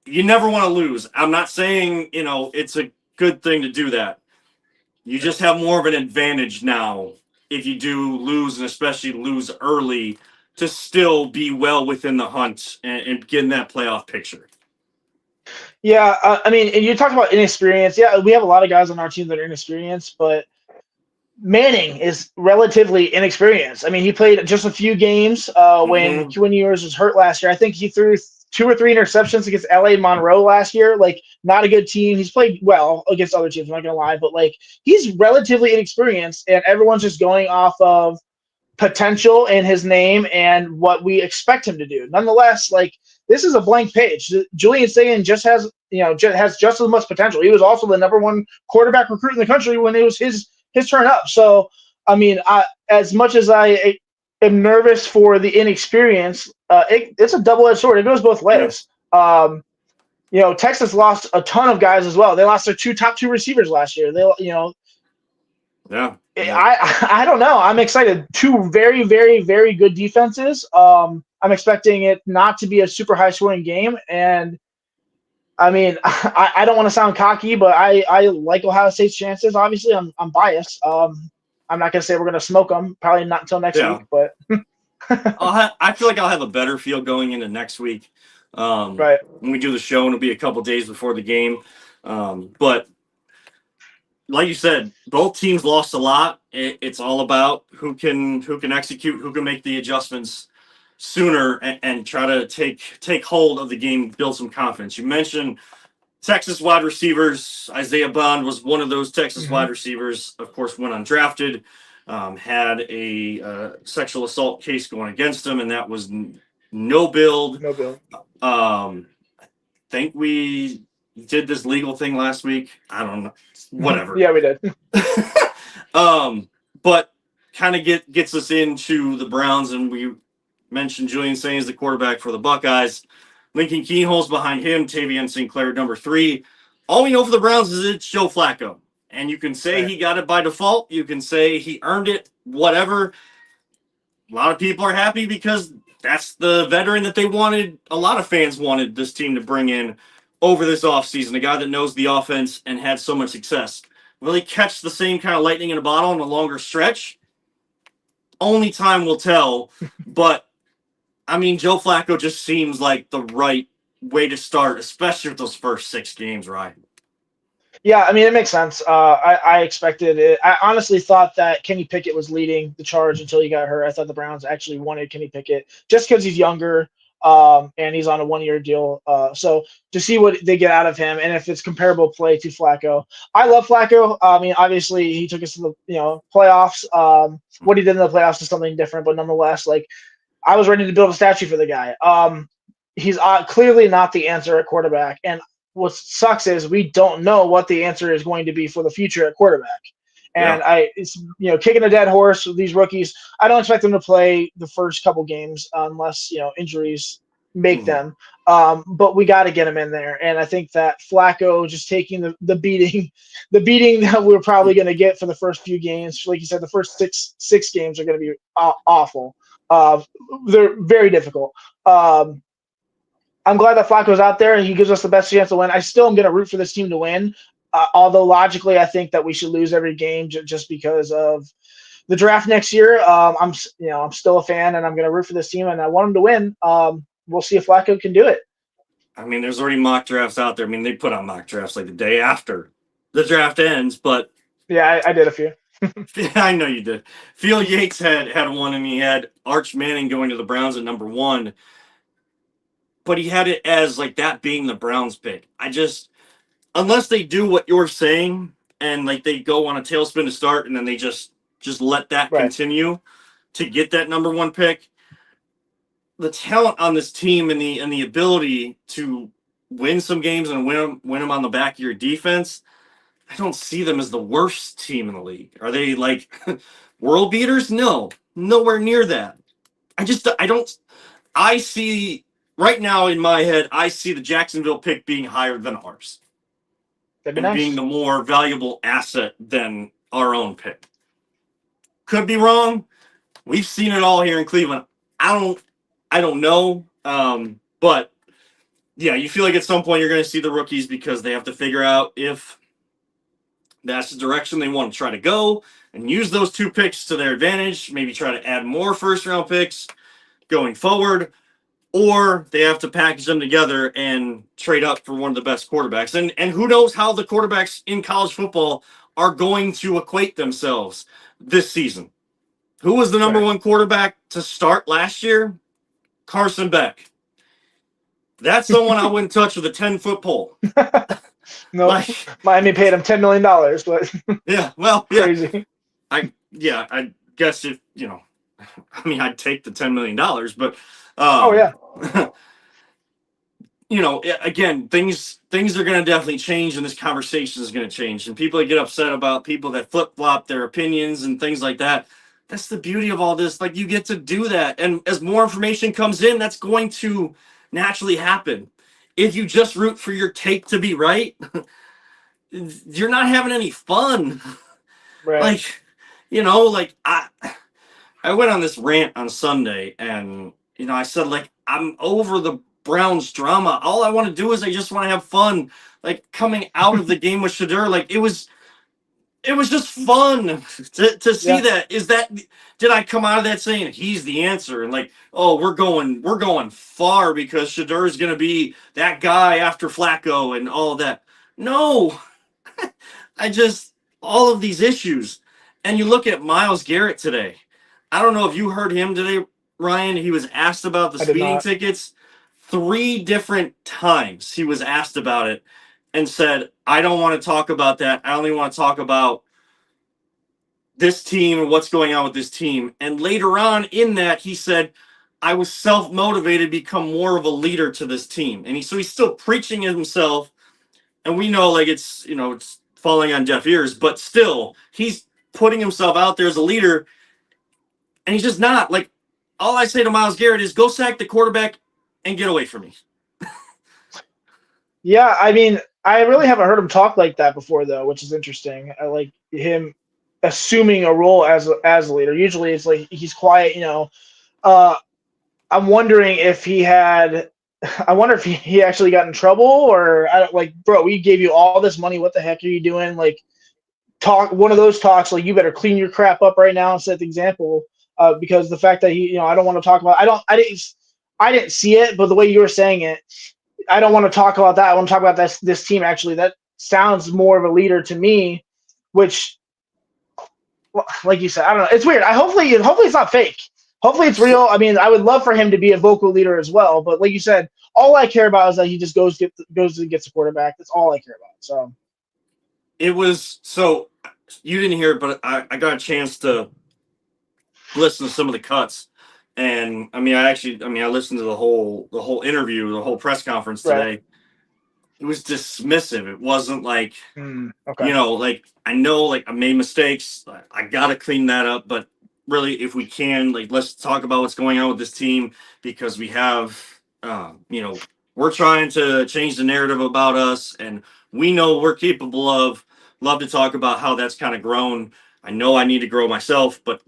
you never want to lose. I'm not saying, it's a good thing to do that. You just have more of an advantage now if you do lose, and especially lose early, to still be well within the hunt and get in that playoff picture. Yeah, I mean, and you talked about inexperience. Yeah, we have a lot of guys on our team that are inexperienced, but Manning is relatively inexperienced. I mean, he played just a few games when Quinn Ewers was hurt last year. I think he threw 2 or 3 interceptions against LA Monroe last year. Like, not a good team. He's played well against other teams, I'm not going to lie, but like, he's relatively inexperienced, and everyone's just going off of potential in his name and what we expect him to do. Nonetheless, like, this is a blank page. Julian Sayin just has just as much potential. He was also the number 1 quarterback recruit in the country when it was his turn up. So, I mean, as much as I am nervous for the inexperience, it's a double-edged sword. It goes both ways. Texas lost a ton of guys as well. They lost their top two receivers last year. I don't know. I'm excited. 2 very, very, very good defenses. I'm expecting it not to be a super high-scoring game, and I mean, I don't want to sound cocky, but I like Ohio State's chances. Obviously, I'm biased. I'm not going to say we're going to smoke them. Probably not until next week. But I feel like I'll have a better feel going into next week. Right. When we do the show, and it'll be a couple days before the game. But like you said, both teams lost a lot. It's all about who can execute, who can make the adjustments sooner and try to take hold of the game, build some confidence. You mentioned Texas wide receivers. Isaiah Bond was one of those Texas wide receivers, of course, went undrafted, had a sexual assault case going against him, and that was no build. I think we did this legal thing last week. I don't know. Whatever. Yeah, we did. But kind of gets us into the Browns, and we mentioned Julian Sayin is the quarterback for the Buckeyes. Lincoln Keenholz behind him, Tavion Sinclair, number 3. All we know for the Browns is it's Joe Flacco. And you can say he got it by default. You can say he earned it, whatever. A lot of people are happy because that's the veteran that they wanted. A lot of fans wanted this team to bring in over this offseason, a guy that knows the offense and had so much success. Will he catch the same kind of lightning in a bottle in a longer stretch? Only time will tell. But I mean, Joe Flacco just seems like the right way to start, especially with those first 6 games, right? Yeah, I mean, it makes sense. I expected it. I honestly thought that Kenny Pickett was leading the charge until he got hurt. I thought the Browns actually wanted Kenny Pickett just because he's younger and he's on a 1-year deal. So to see what they get out of him and if it's comparable play to Flacco. I love Flacco. I mean, obviously, he took us to the playoffs. What he did in the playoffs is something different, but nonetheless, like, I was ready to build a statue for the guy. He's clearly not the answer at quarterback. And what sucks is we don't know what the answer is going to be for the future at quarterback. And it's kicking a dead horse with these rookies. I don't expect them to play the first couple games unless, injuries make them. But we got to get him in there. And I think that Flacco just taking the beating that we're probably going to get for the first few games, like you said, the first six games are going to be awful. They're very difficult. I'm glad that Flacco's out there. He gives us the best chance to win. I still am going to root for this team to win, although logically I think that we should lose every game just because of the draft next year, I'm still a fan, and I'm going to root for this team, and I want them to win. We'll see if Flacco can do it. I mean, there's already mock drafts out there. I mean, they put out mock drafts like the day after the draft ends, but yeah, I did a few. I know you did. Phil Yates had one, and he had Arch Manning going to the Browns at number 1, but he had it as like that being the Browns pick. I just, unless they do what you're saying and like they go on a tailspin to start, and then they just let that continue to get that number 1 pick. The talent on this team and the ability to win some games and win them on the back of your defense, I don't see them as the worst team in the league. Are they like world beaters? No, nowhere near that. I see right now in my head, I see the Jacksonville pick being higher than ours. That'd be and nice. Being the more valuable asset than our own pick. Could be wrong. We've seen it all here in Cleveland. I don't know. But yeah, you feel like at some point you're going to see the rookies because they have to figure out if that's the direction they want to try to go and use those 2 picks to their advantage. Maybe try to add more first-round picks going forward, or they have to package them together and trade up for one of the best quarterbacks. And who knows how the quarterbacks in college football are going to equate themselves this season. Who was the number 1 quarterback to start last year? Carson Beck. That's someone I wouldn't touch with a 10-foot pole. No, Miami paid him $10 million, but yeah, well, yeah. Crazy. I guess if I'd take the $10 million, but oh yeah. Again, things are going to definitely change, and this conversation is going to change, and people that get upset about people that flip-flop their opinions and things like that. That's the beauty of all this. Like, you get to do that, and as more information comes in, that's going to naturally happen. If you just root for your take to be right, you're not having any fun. Right. I went on this rant on Sunday, and I said, like, I'm over the Browns drama. All I want to do is I just want to have fun. Like, coming out of the game with Shedeur, like, it was just fun to see that. Did I come out of that saying he's the answer and like, oh, we're going far because Shedeur is going to be that guy after Flacco and all of that? No, all of these issues. And you look at Myles Garrett today. I don't know if you heard him today, Ryan. He was asked about the speeding tickets 3 different times. He was asked about it and said, I don't want to talk about that. I only want to talk about this team and what's going on with this team. And later on in that, he said, I was self-motivated to become more of a leader to this team. And he's still preaching himself. And we know, like, it's falling on deaf ears, but still, he's putting himself out there as a leader. And he's just not. Like, all I say to Myles Garrett is go sack the quarterback and get away from me. Yeah, I mean, I really haven't heard him talk like that before, though, which is interesting. I like him assuming a role as a leader. Usually it's like he's quiet, I'm wondering if he actually got in trouble, or bro, we gave you all this money. What the heck are you doing? Like, talk one of those talks, like, you better clean your crap up right now and set the example. Because the fact that I don't want to talk about, I didn't see it, but the way you were saying it, I don't want to talk about that. I want to talk about this team. Actually, that sounds more of a leader to me, which, like you said, I don't know. It's weird. Hopefully it's not fake. Hopefully it's real. I mean, I would love for him to be a vocal leader as well. But like you said, all I care about is that he just goes and gets a quarterback. That's all I care about. So it was you didn't hear it, but I got a chance to listen to some of the cuts. And I listened to the whole interview, the whole press conference today. Right. It was dismissive. It wasn't like, okay. Like, I know, like, I made mistakes. I got to clean that up. But really, if we can, like, let's talk about what's going on with this team, because we have, we're trying to change the narrative about us, and we know we're capable of. Love to talk about how that's kind of grown. I know I need to grow myself, but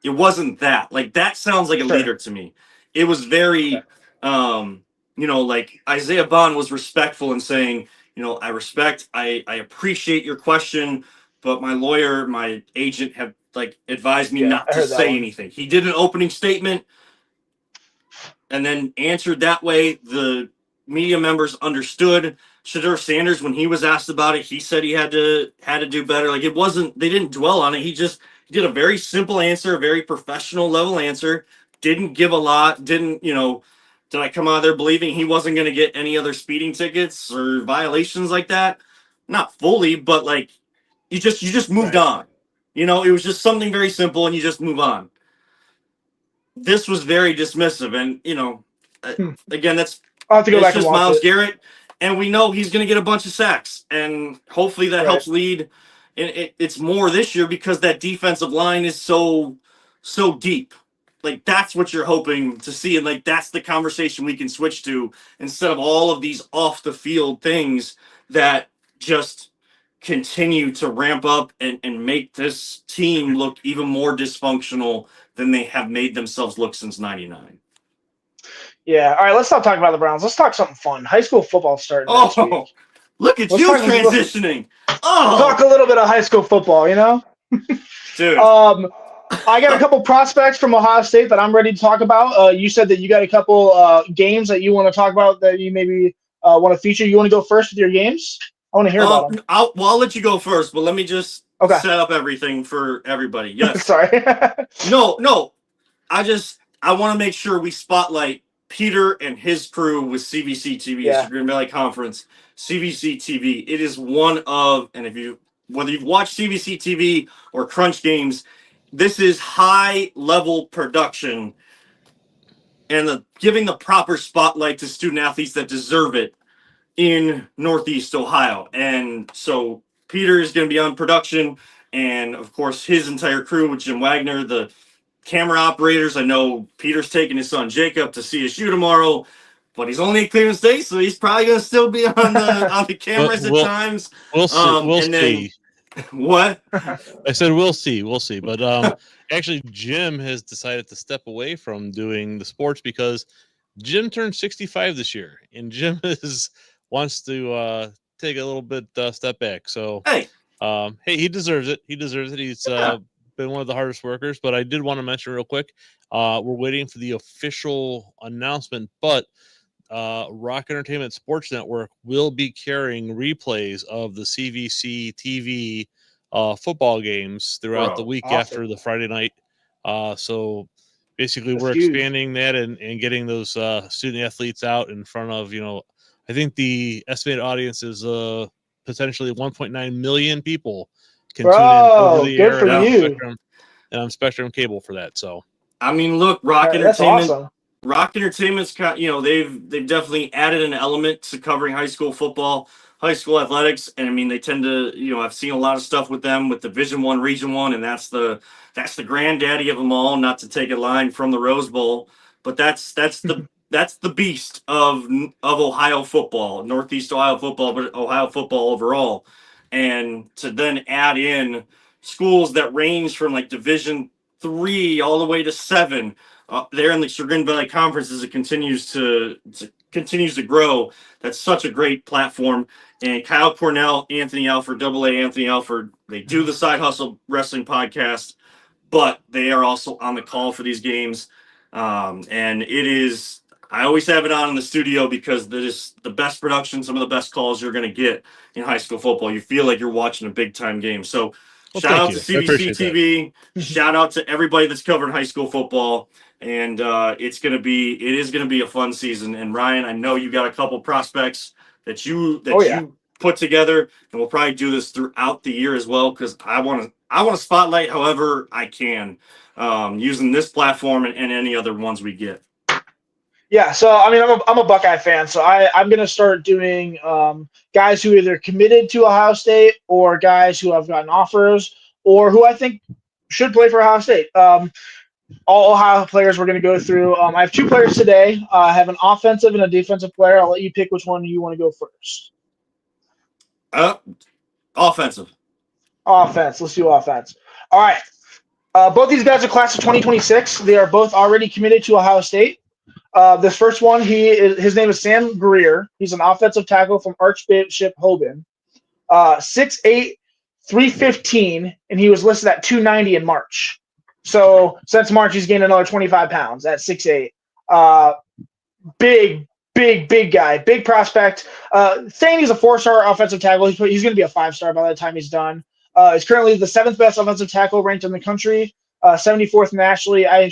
it wasn't that. Like, that sounds like a leader to me. It was very, like Isaiah Bond was respectful in saying, I appreciate your question, but my lawyer, my agent have like advised me Yeah, not I to heard that say one. anything. He did an opening statement and then answered that way. The media members understood. Shedeur Sanders, when he was asked about it, he said he had to do better. Like, it wasn't, they didn't dwell on it. He did a very simple answer, a very professional level answer. Didn't give a lot. Didn't, did I come out of there believing he wasn't going to get any other speeding tickets or violations like that? Not fully, but like, you just moved Right. on. It was just something very simple, and you just move on. This was very dismissive, and again, that's I'll have to go it's back and just watch Myles it. Garrett, and we know he's going to get a bunch of sacks, and hopefully that Right. helps lead. And it's more this year because that defensive line is so deep. Like, that's what you're hoping to see, and like that's the conversation we can switch to instead of all of these off the field things that just continue to ramp up and make this team look even more dysfunctional than they have made themselves look since '99. Yeah. All right. Let's stop talking about the Browns. Let's talk something fun. High school football starting next week. Oh, look at Let's you talk- transitioning. Talk Oh, a little bit of high school football. dude. I got a couple prospects from Ohio State that I'm ready to talk about. You said that you got a couple games that you want to talk about that you maybe want to feature. You want to go first with your games? I want to hear about them. I'll let you go first, but let me just Okay. set up everything for everybody. Yes. Sorry. No. I want to make sure we spotlight Peter and his crew with CVC TV. Yeah. It's the Green Valley Conference, CVC TV. It is one of, and whether you've watched CVC TV or Crunch Games, this is high level production and giving the proper spotlight to student athletes that deserve it in Northeast Ohio. And so Peter is going to be on production, and of course his entire crew with Jim Wagner, the camera operators. I know Peter's taking his son Jacob to CSU tomorrow, but he's only at Cleveland State, so he's probably going to still be on the cameras at times. We'll see. We'll and then- see. What? I said we'll see. We'll see. But actually, Jim has decided to step away from doing the sports because Jim turned 65 this year, and Jim wants to take a little bit step back. So Hey, he deserves it. He deserves it. He's been one of the hardest workers. But I did want to mention real quick, we're waiting for the official announcement, but Rock Entertainment Sports Network will be carrying replays of the CVC TV football games throughout the week awesome. after the Friday night. So basically, That's we're huge. expanding that and getting those student athletes out in front of, I think the estimated audience is potentially 1.9 million people can tune in over the good air for you. and on Spectrum Cable for that. So I mean, look, Rock That's Entertainment. awesome. Rock Entertainment's they've definitely added an element to covering high school football, high school athletics, and I mean they tend to I've seen a lot of stuff with them with Division I, Region I, and that's the granddaddy of them all. Not to take a line from the Rose Bowl, but that's the beast of Ohio football, Northeast Ohio football, but Ohio football overall, and to then add in schools that range from like Division III all the way to 7. There in the Green Valley Conference as it continues to grow. That's such a great platform. And Kyle Cornell, Anthony Alford, AA Anthony Alford, they do the Side Hustle Wrestling podcast, but they are also on the call for these games. And it is, I always have it on in the studio because that is the best production, some of the best calls you're going to get in high school football. You feel like you're watching a big time game. So shout out to CVC TV. Shout out to everybody that's covering high school football. And it is going to be a fun season. And Ryan, I know you got a couple prospects that you put together, and we'll probably do this throughout the year as well because I want to spotlight however I can using this platform and any other ones we get. Yeah, so I mean, I'm a Buckeye fan, so I'm gonna start doing guys who either committed to Ohio State or guys who have gotten offers or who I think should play for Ohio State. All Ohio players we're gonna go through. I have 2 players today. I have an offensive and a defensive player. I'll let you pick which one you want to go first. Offensive. Offense. Let's do offense. All right. Both these guys are class of 2026. They are both already committed to Ohio State. This first one, his name is Sam Greer. He's an offensive tackle from Archbishop Hoban. 6'8", 315, and he was listed at 290 in March. So since March, he's gained another 25 pounds at 6'8". Big guy, big prospect. Saying he's a 4-star offensive tackle, he's going to be a 5-star by the time he's done. He's currently the 7th best offensive tackle ranked in the country, 74th nationally. I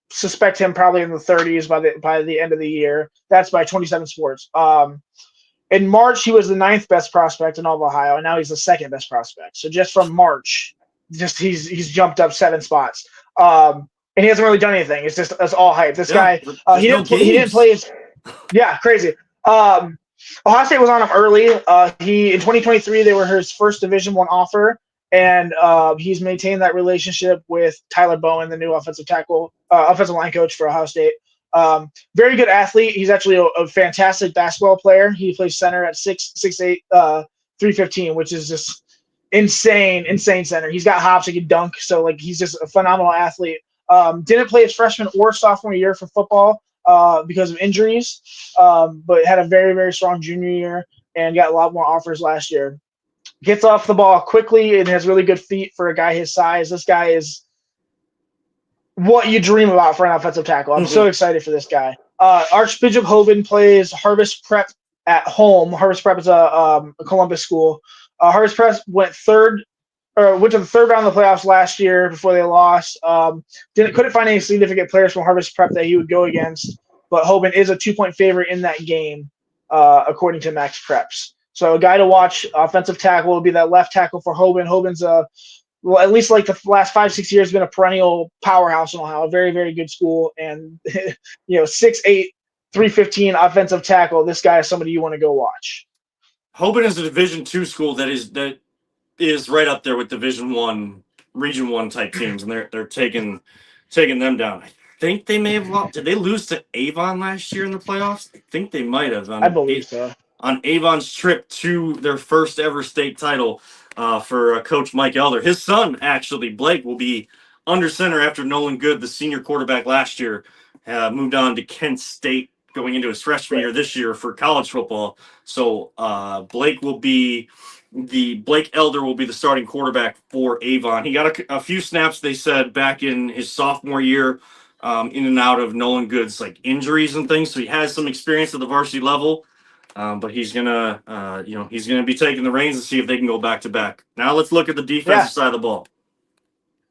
suspect him probably in the 30s by the end of the year. That's by 27 Sports. In March, he was the 9th best prospect in all of Ohio, and now he's the 2nd best prospect. So just from March, he's jumped up 7 spots. And he hasn't really done anything. It's all hype. This guy, he didn't play his. Yeah, crazy. Ohio State was on him early. In 2023, they were his first Division I offer, and he's maintained that relationship with Tyler Bowen, the new offensive line coach for Ohio State. Very good athlete. He's actually a fantastic basketball player. He plays center at 6'8", 315, which is just insane center. He's got hops. He can dunk. So he's just a phenomenal athlete. Didn't play his freshman or sophomore year for football because of injuries, but had a very, very strong junior year and got a lot more offers last year. Gets off the ball quickly and has really good feet for a guy his size. This guy is what you dream about for an offensive tackle. I'm so excited for this guy. Archbishop Hoban plays Harvest Prep at home. Harvest Prep is a Columbus school. Harvest Prep went to the third round of the playoffs last year before they lost. Couldn't find any significant players from Harvest Prep that he would go against, but Hoban is a 2-point favorite in that game, according to Max Preps. So a guy to watch, offensive tackle, will be that left tackle for Hoban. Hoban's at least the last 5-6 years, been a perennial powerhouse in Ohio. Very, very good school. And, 6'8", 315 offensive tackle. This guy is somebody you want to go watch. Hoban is a Division II school that is right up there with Division I, Region I type teams, and they're taking them down. I think they may have lost. Did they lose to Avon last year in the playoffs? I think they might have. I believe so. On Avon's trip to their first ever state title for Coach Mike Elder. His son, actually, Blake, will be under center after Nolan Good, the senior quarterback last year, moved on to Kent State going into his freshman year this year for college football. So Blake Elder will be the starting quarterback for Avon. He got a few snaps, they said, back in his sophomore year, in and out of Nolan Good's injuries and things. So he has some experience at the varsity level. But he's gonna be taking the reins and see if they can go back to back. Now let's look at the defensive side of the ball.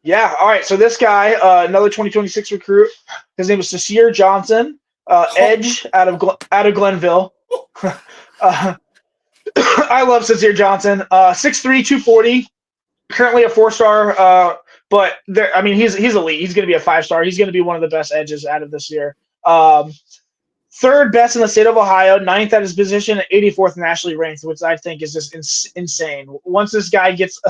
Yeah. All right. So this guy, another 2026 recruit. His name is Sasir Johnson, edge out of Glenville. I love Sasir Johnson. 6'3", 240. Currently a 4-star. But he's elite. He's going to be a 5-star. He's going to be one of the best edges out of this year. Third best in the state of Ohio, 9th at his position, 84th nationally ranked, which I think is just insane. Once this guy gets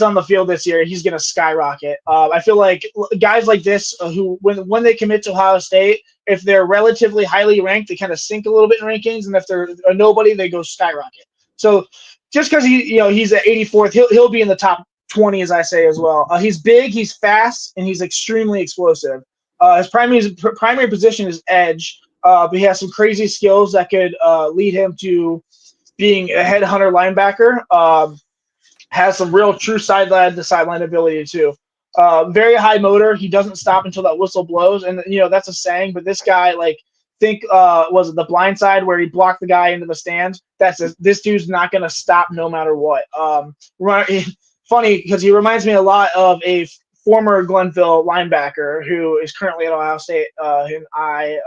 on the field this year, he's going to skyrocket. I feel like guys like this, who when they commit to Ohio State, if they're relatively highly ranked, they kind of sink a little bit in rankings, and if they're a nobody, they go skyrocket. So just because he's at 84th, he'll be in the top 20, as I say as well. He's big, he's fast, and he's extremely explosive. His primary position is edge. But he has some crazy skills that could lead him to being a headhunter linebacker. Has some real true sideline to sideline ability too. Very high motor. He doesn't stop until that whistle blows, and that's a saying. But this guy, was it The Blind Side where he blocked the guy into the stands? This dude's not gonna stop no matter what. Funny because he reminds me a lot of a former Glenville linebacker who is currently at Ohio State, whom I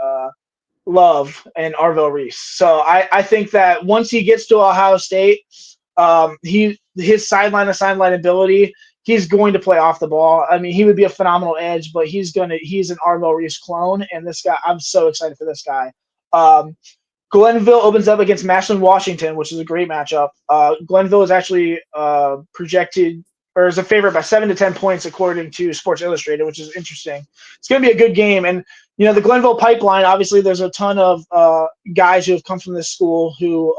love, and Arvell Reese. So I think that once he gets to Ohio State, his sideline to sideline ability, he's going to play off the ball. He would be a phenomenal edge, but he's an Arvell Reese clone, and this guy, I'm so excited for this guy. Glenville opens up against Mashland, Washington, which is a great matchup. Glenville is actually projected or is a favorite by 7 to 10 points according to Sports Illustrated, which is interesting. It's going to be a good game. And, the Glenville pipeline, obviously there's a ton of guys who have come from this school who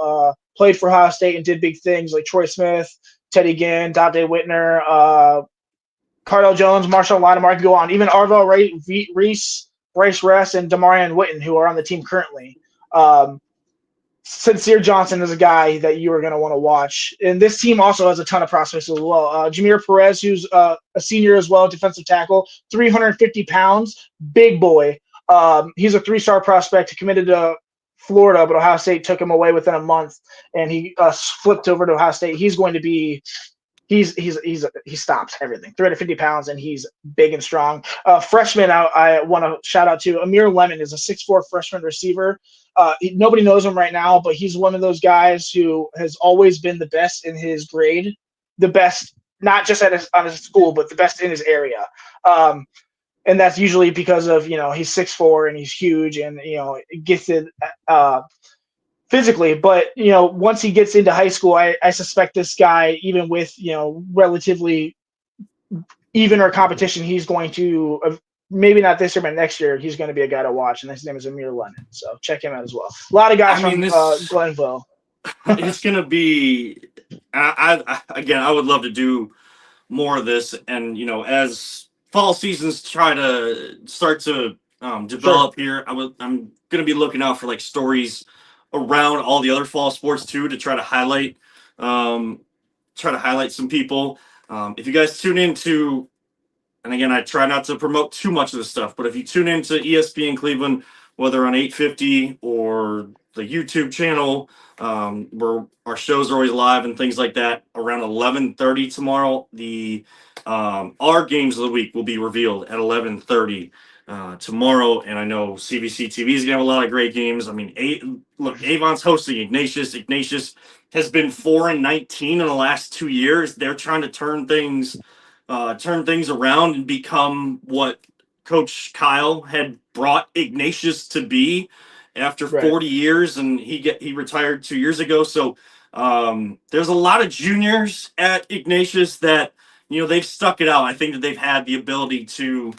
played for Ohio State and did big things, like Troy Smith, Teddy Ginn, Dante Whitner, Cardell Jones, Marshall Lattimore, I can go on. Even Arvell Reese, Bryce Rest, and Demarion Witten, who are on the team currently. Sincere Johnson is a guy that you are going to want to watch. And this team also has a ton of prospects as well. Jameer Perez, who's a senior as well, defensive tackle, 350 pounds, big boy. He's a 3-star prospect, committed to Florida, but Ohio State took him away within a month, and he flipped over to Ohio State. He's going to be he stops everything. 350 pounds, and he's big and strong. Freshman, I want to shout out to Amir Lemon, is a 6'4" freshman receiver. Nobody knows him right now, but he's one of those guys who has always been the best in his grade, the best not just on his school, but the best in his area. And that's usually because of, he's 6'4" and he's huge and, gifted physically. But, once he gets into high school, I suspect this guy, even with, relatively evener competition, he's going to, maybe not this year, but next year, he's going to be a guy to watch. And his name is Amir Lennon. So check him out as well. A lot of guys from Glenville. It's going to be, I would love to do more of this. And, as fall seasons try to start to develop here, I'm going to be looking out for like stories around all the other fall sports too, to try to highlight some people. If you guys tune into, and again, I try not to promote too much of this stuff, but if you tune into ESPN Cleveland, whether on 850 or the YouTube channel, where our shows are always live and things like that, around 11:30 tomorrow, our games of the week will be revealed at 11:30 tomorrow. And I know CBC TV is gonna have a lot of great games. I mean, Avon's hosting Ignatius. Ignatius has been 4-19 in the last 2 years. They're trying to turn things around and become what Coach Kyle had brought Ignatius to be after 40 years, and he retired 2 years ago. So there's a lot of juniors at Ignatius that, they've stuck it out. I think that they've had the ability to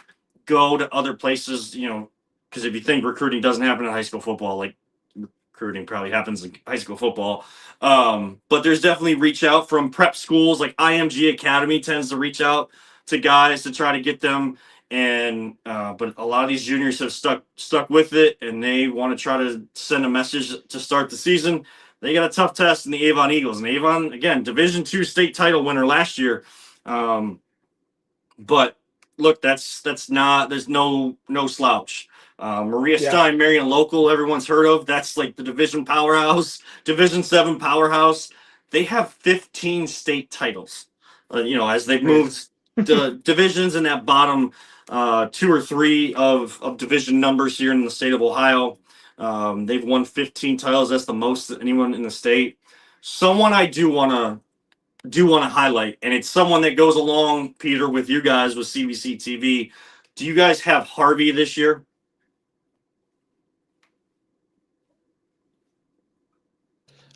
go to other places, because if you think recruiting doesn't happen in high school football, like recruiting probably happens in high school football. But there's definitely reach out from prep schools, like IMG Academy tends to reach out to guys to try to get them. And but a lot of these juniors have stuck with it, and they want to try to send a message to start the season. They got a tough test in the Avon Eagles, and Avon, again, Division II state title winner last year. But look, that's not, there's no slouch. Maria Stein, Marion Local, everyone's heard of. That's like the Division powerhouse, Division 7 powerhouse. They have 15 state titles. As they've moved the divisions in that bottom 2 or 3 of division numbers here in the state of Ohio. They've won 15 titles. That's the most that anyone in the state. Someone I do want to highlight, and it's someone that goes along, Peter, with you guys with CBC TV. Do you guys have Harvey this year?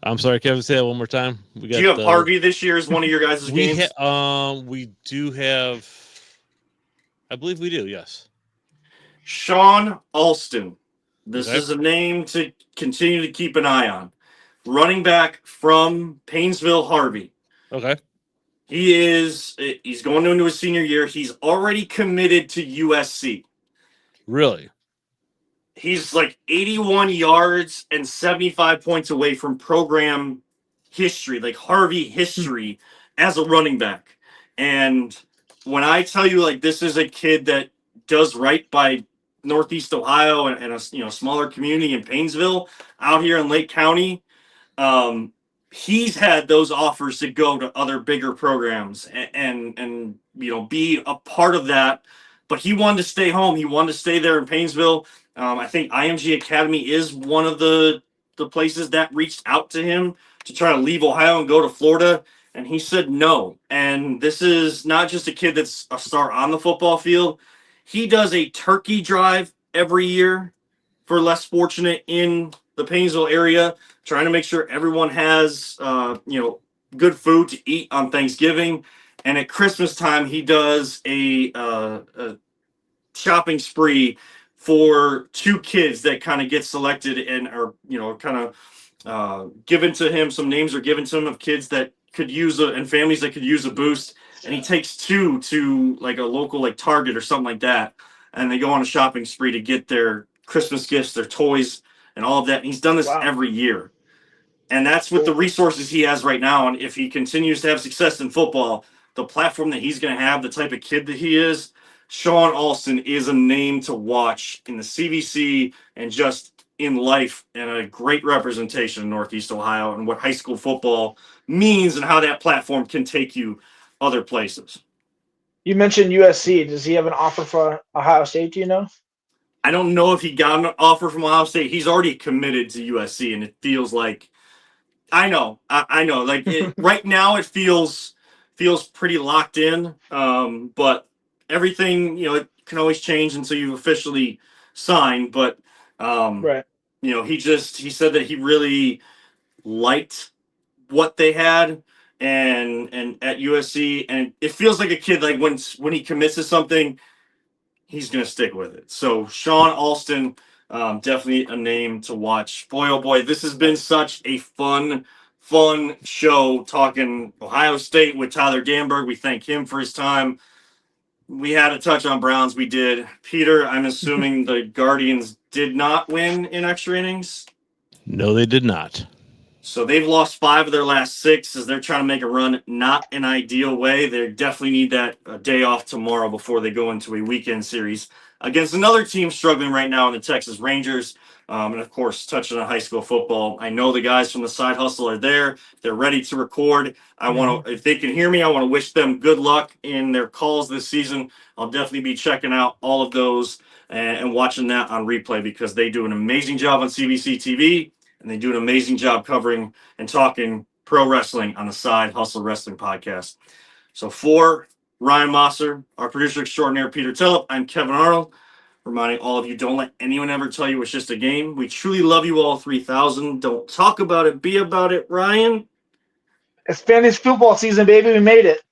I'm sorry, Kevin, say that one more time. Do you have Harvey this year as one of your guys' games? We do have, I believe we do, yes. Sean Alston. This is a name to continue to keep an eye on. Running back from Painesville, Harvey. Okay. He's going into his senior year. He's already committed to USC. Really? He's like 81 yards and 75 points away from program history, like Harvey history as a running back. And when I tell you, like, this is a kid that does right by Northeast Ohio and a smaller community in Painesville out here in Lake County, he's had those offers to go to other bigger programs and be a part of that. But he wanted to stay home. He wanted to stay there in Painesville. I think IMG Academy is one of the places that reached out to him to try to leave Ohio and go to Florida. And he said no. And this is not just a kid that's a star on the football field. He does a turkey drive every year for less fortunate in the Painesville area, trying to make sure everyone has, good food to eat on Thanksgiving. And at Christmas time, he does a shopping spree for 2 kids that kind of get selected and are, kind of given to him. Some names are given to him of kids that could use and families that could use a boost. And he takes 2 to like a local, like Target or something like that. And they go on a shopping spree to get their Christmas gifts, their toys, and all of that. And he's done this every year. And that's with the resources he has right now. And if he continues to have success in football, the platform that he's going to have, the type of kid that he is, Sean Alston is a name to watch in the CVC and just in life, and a great representation in Northeast Ohio and what high school football means and how that platform can take you other places. You mentioned USC. Does he have an offer for Ohio State? Do you know? I don't know if he got an offer from Ohio State. He's already committed to USC, and it feels like I know. Like right now, it feels pretty locked in. But everything, it can always change until you officially sign. But Right. he said that he really liked what they had and at USC, and it feels like a kid, like when he commits to something, he's gonna stick with it. So Sean Alston, definitely a name to watch. Boy, oh boy, this has been such a fun show talking Ohio State with Tyler Danberg. We thank him for his time. We had a touch on Browns. We did. Peter, I'm assuming the Guardians did not win in extra innings. No, they did not. So they've lost 5 of their last 6 as they're trying to make a run. Not an ideal way. They definitely need that day off tomorrow before they go into a weekend series against another team struggling right now in the Texas Rangers. And of course, touching on high school football, I know the guys from the Side Hustle are there. They're ready to record. I want to, if they can hear me, I want to wish them good luck in their calls this season. I'll definitely be checking out all of those and watching that on replay because they do an amazing job on CBC TV. And they do an amazing job covering and talking pro wrestling on the Side Hustle Wrestling podcast. So for Ryan Mosser, our producer extraordinaire, Peter Tillip, I'm Kevin Arnold, reminding all of you, don't let anyone ever tell you it's just a game. We truly love you all 3,000. Don't talk about it. Be about it. Ryan? It's fantasy football season, baby. We made it.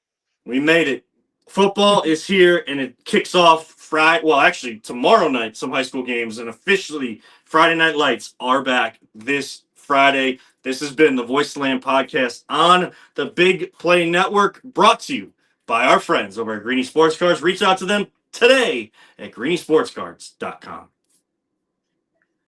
We made it. Football is here, and it kicks off Friday. Well, actually, tomorrow night, some high school games, and officially Friday Night Lights are back this Friday. This has been the Voice of the Land podcast on the Big Play Network, brought to you by our friends over at Greeny Sports Cards. Reach out to them today at greenysportscards.com.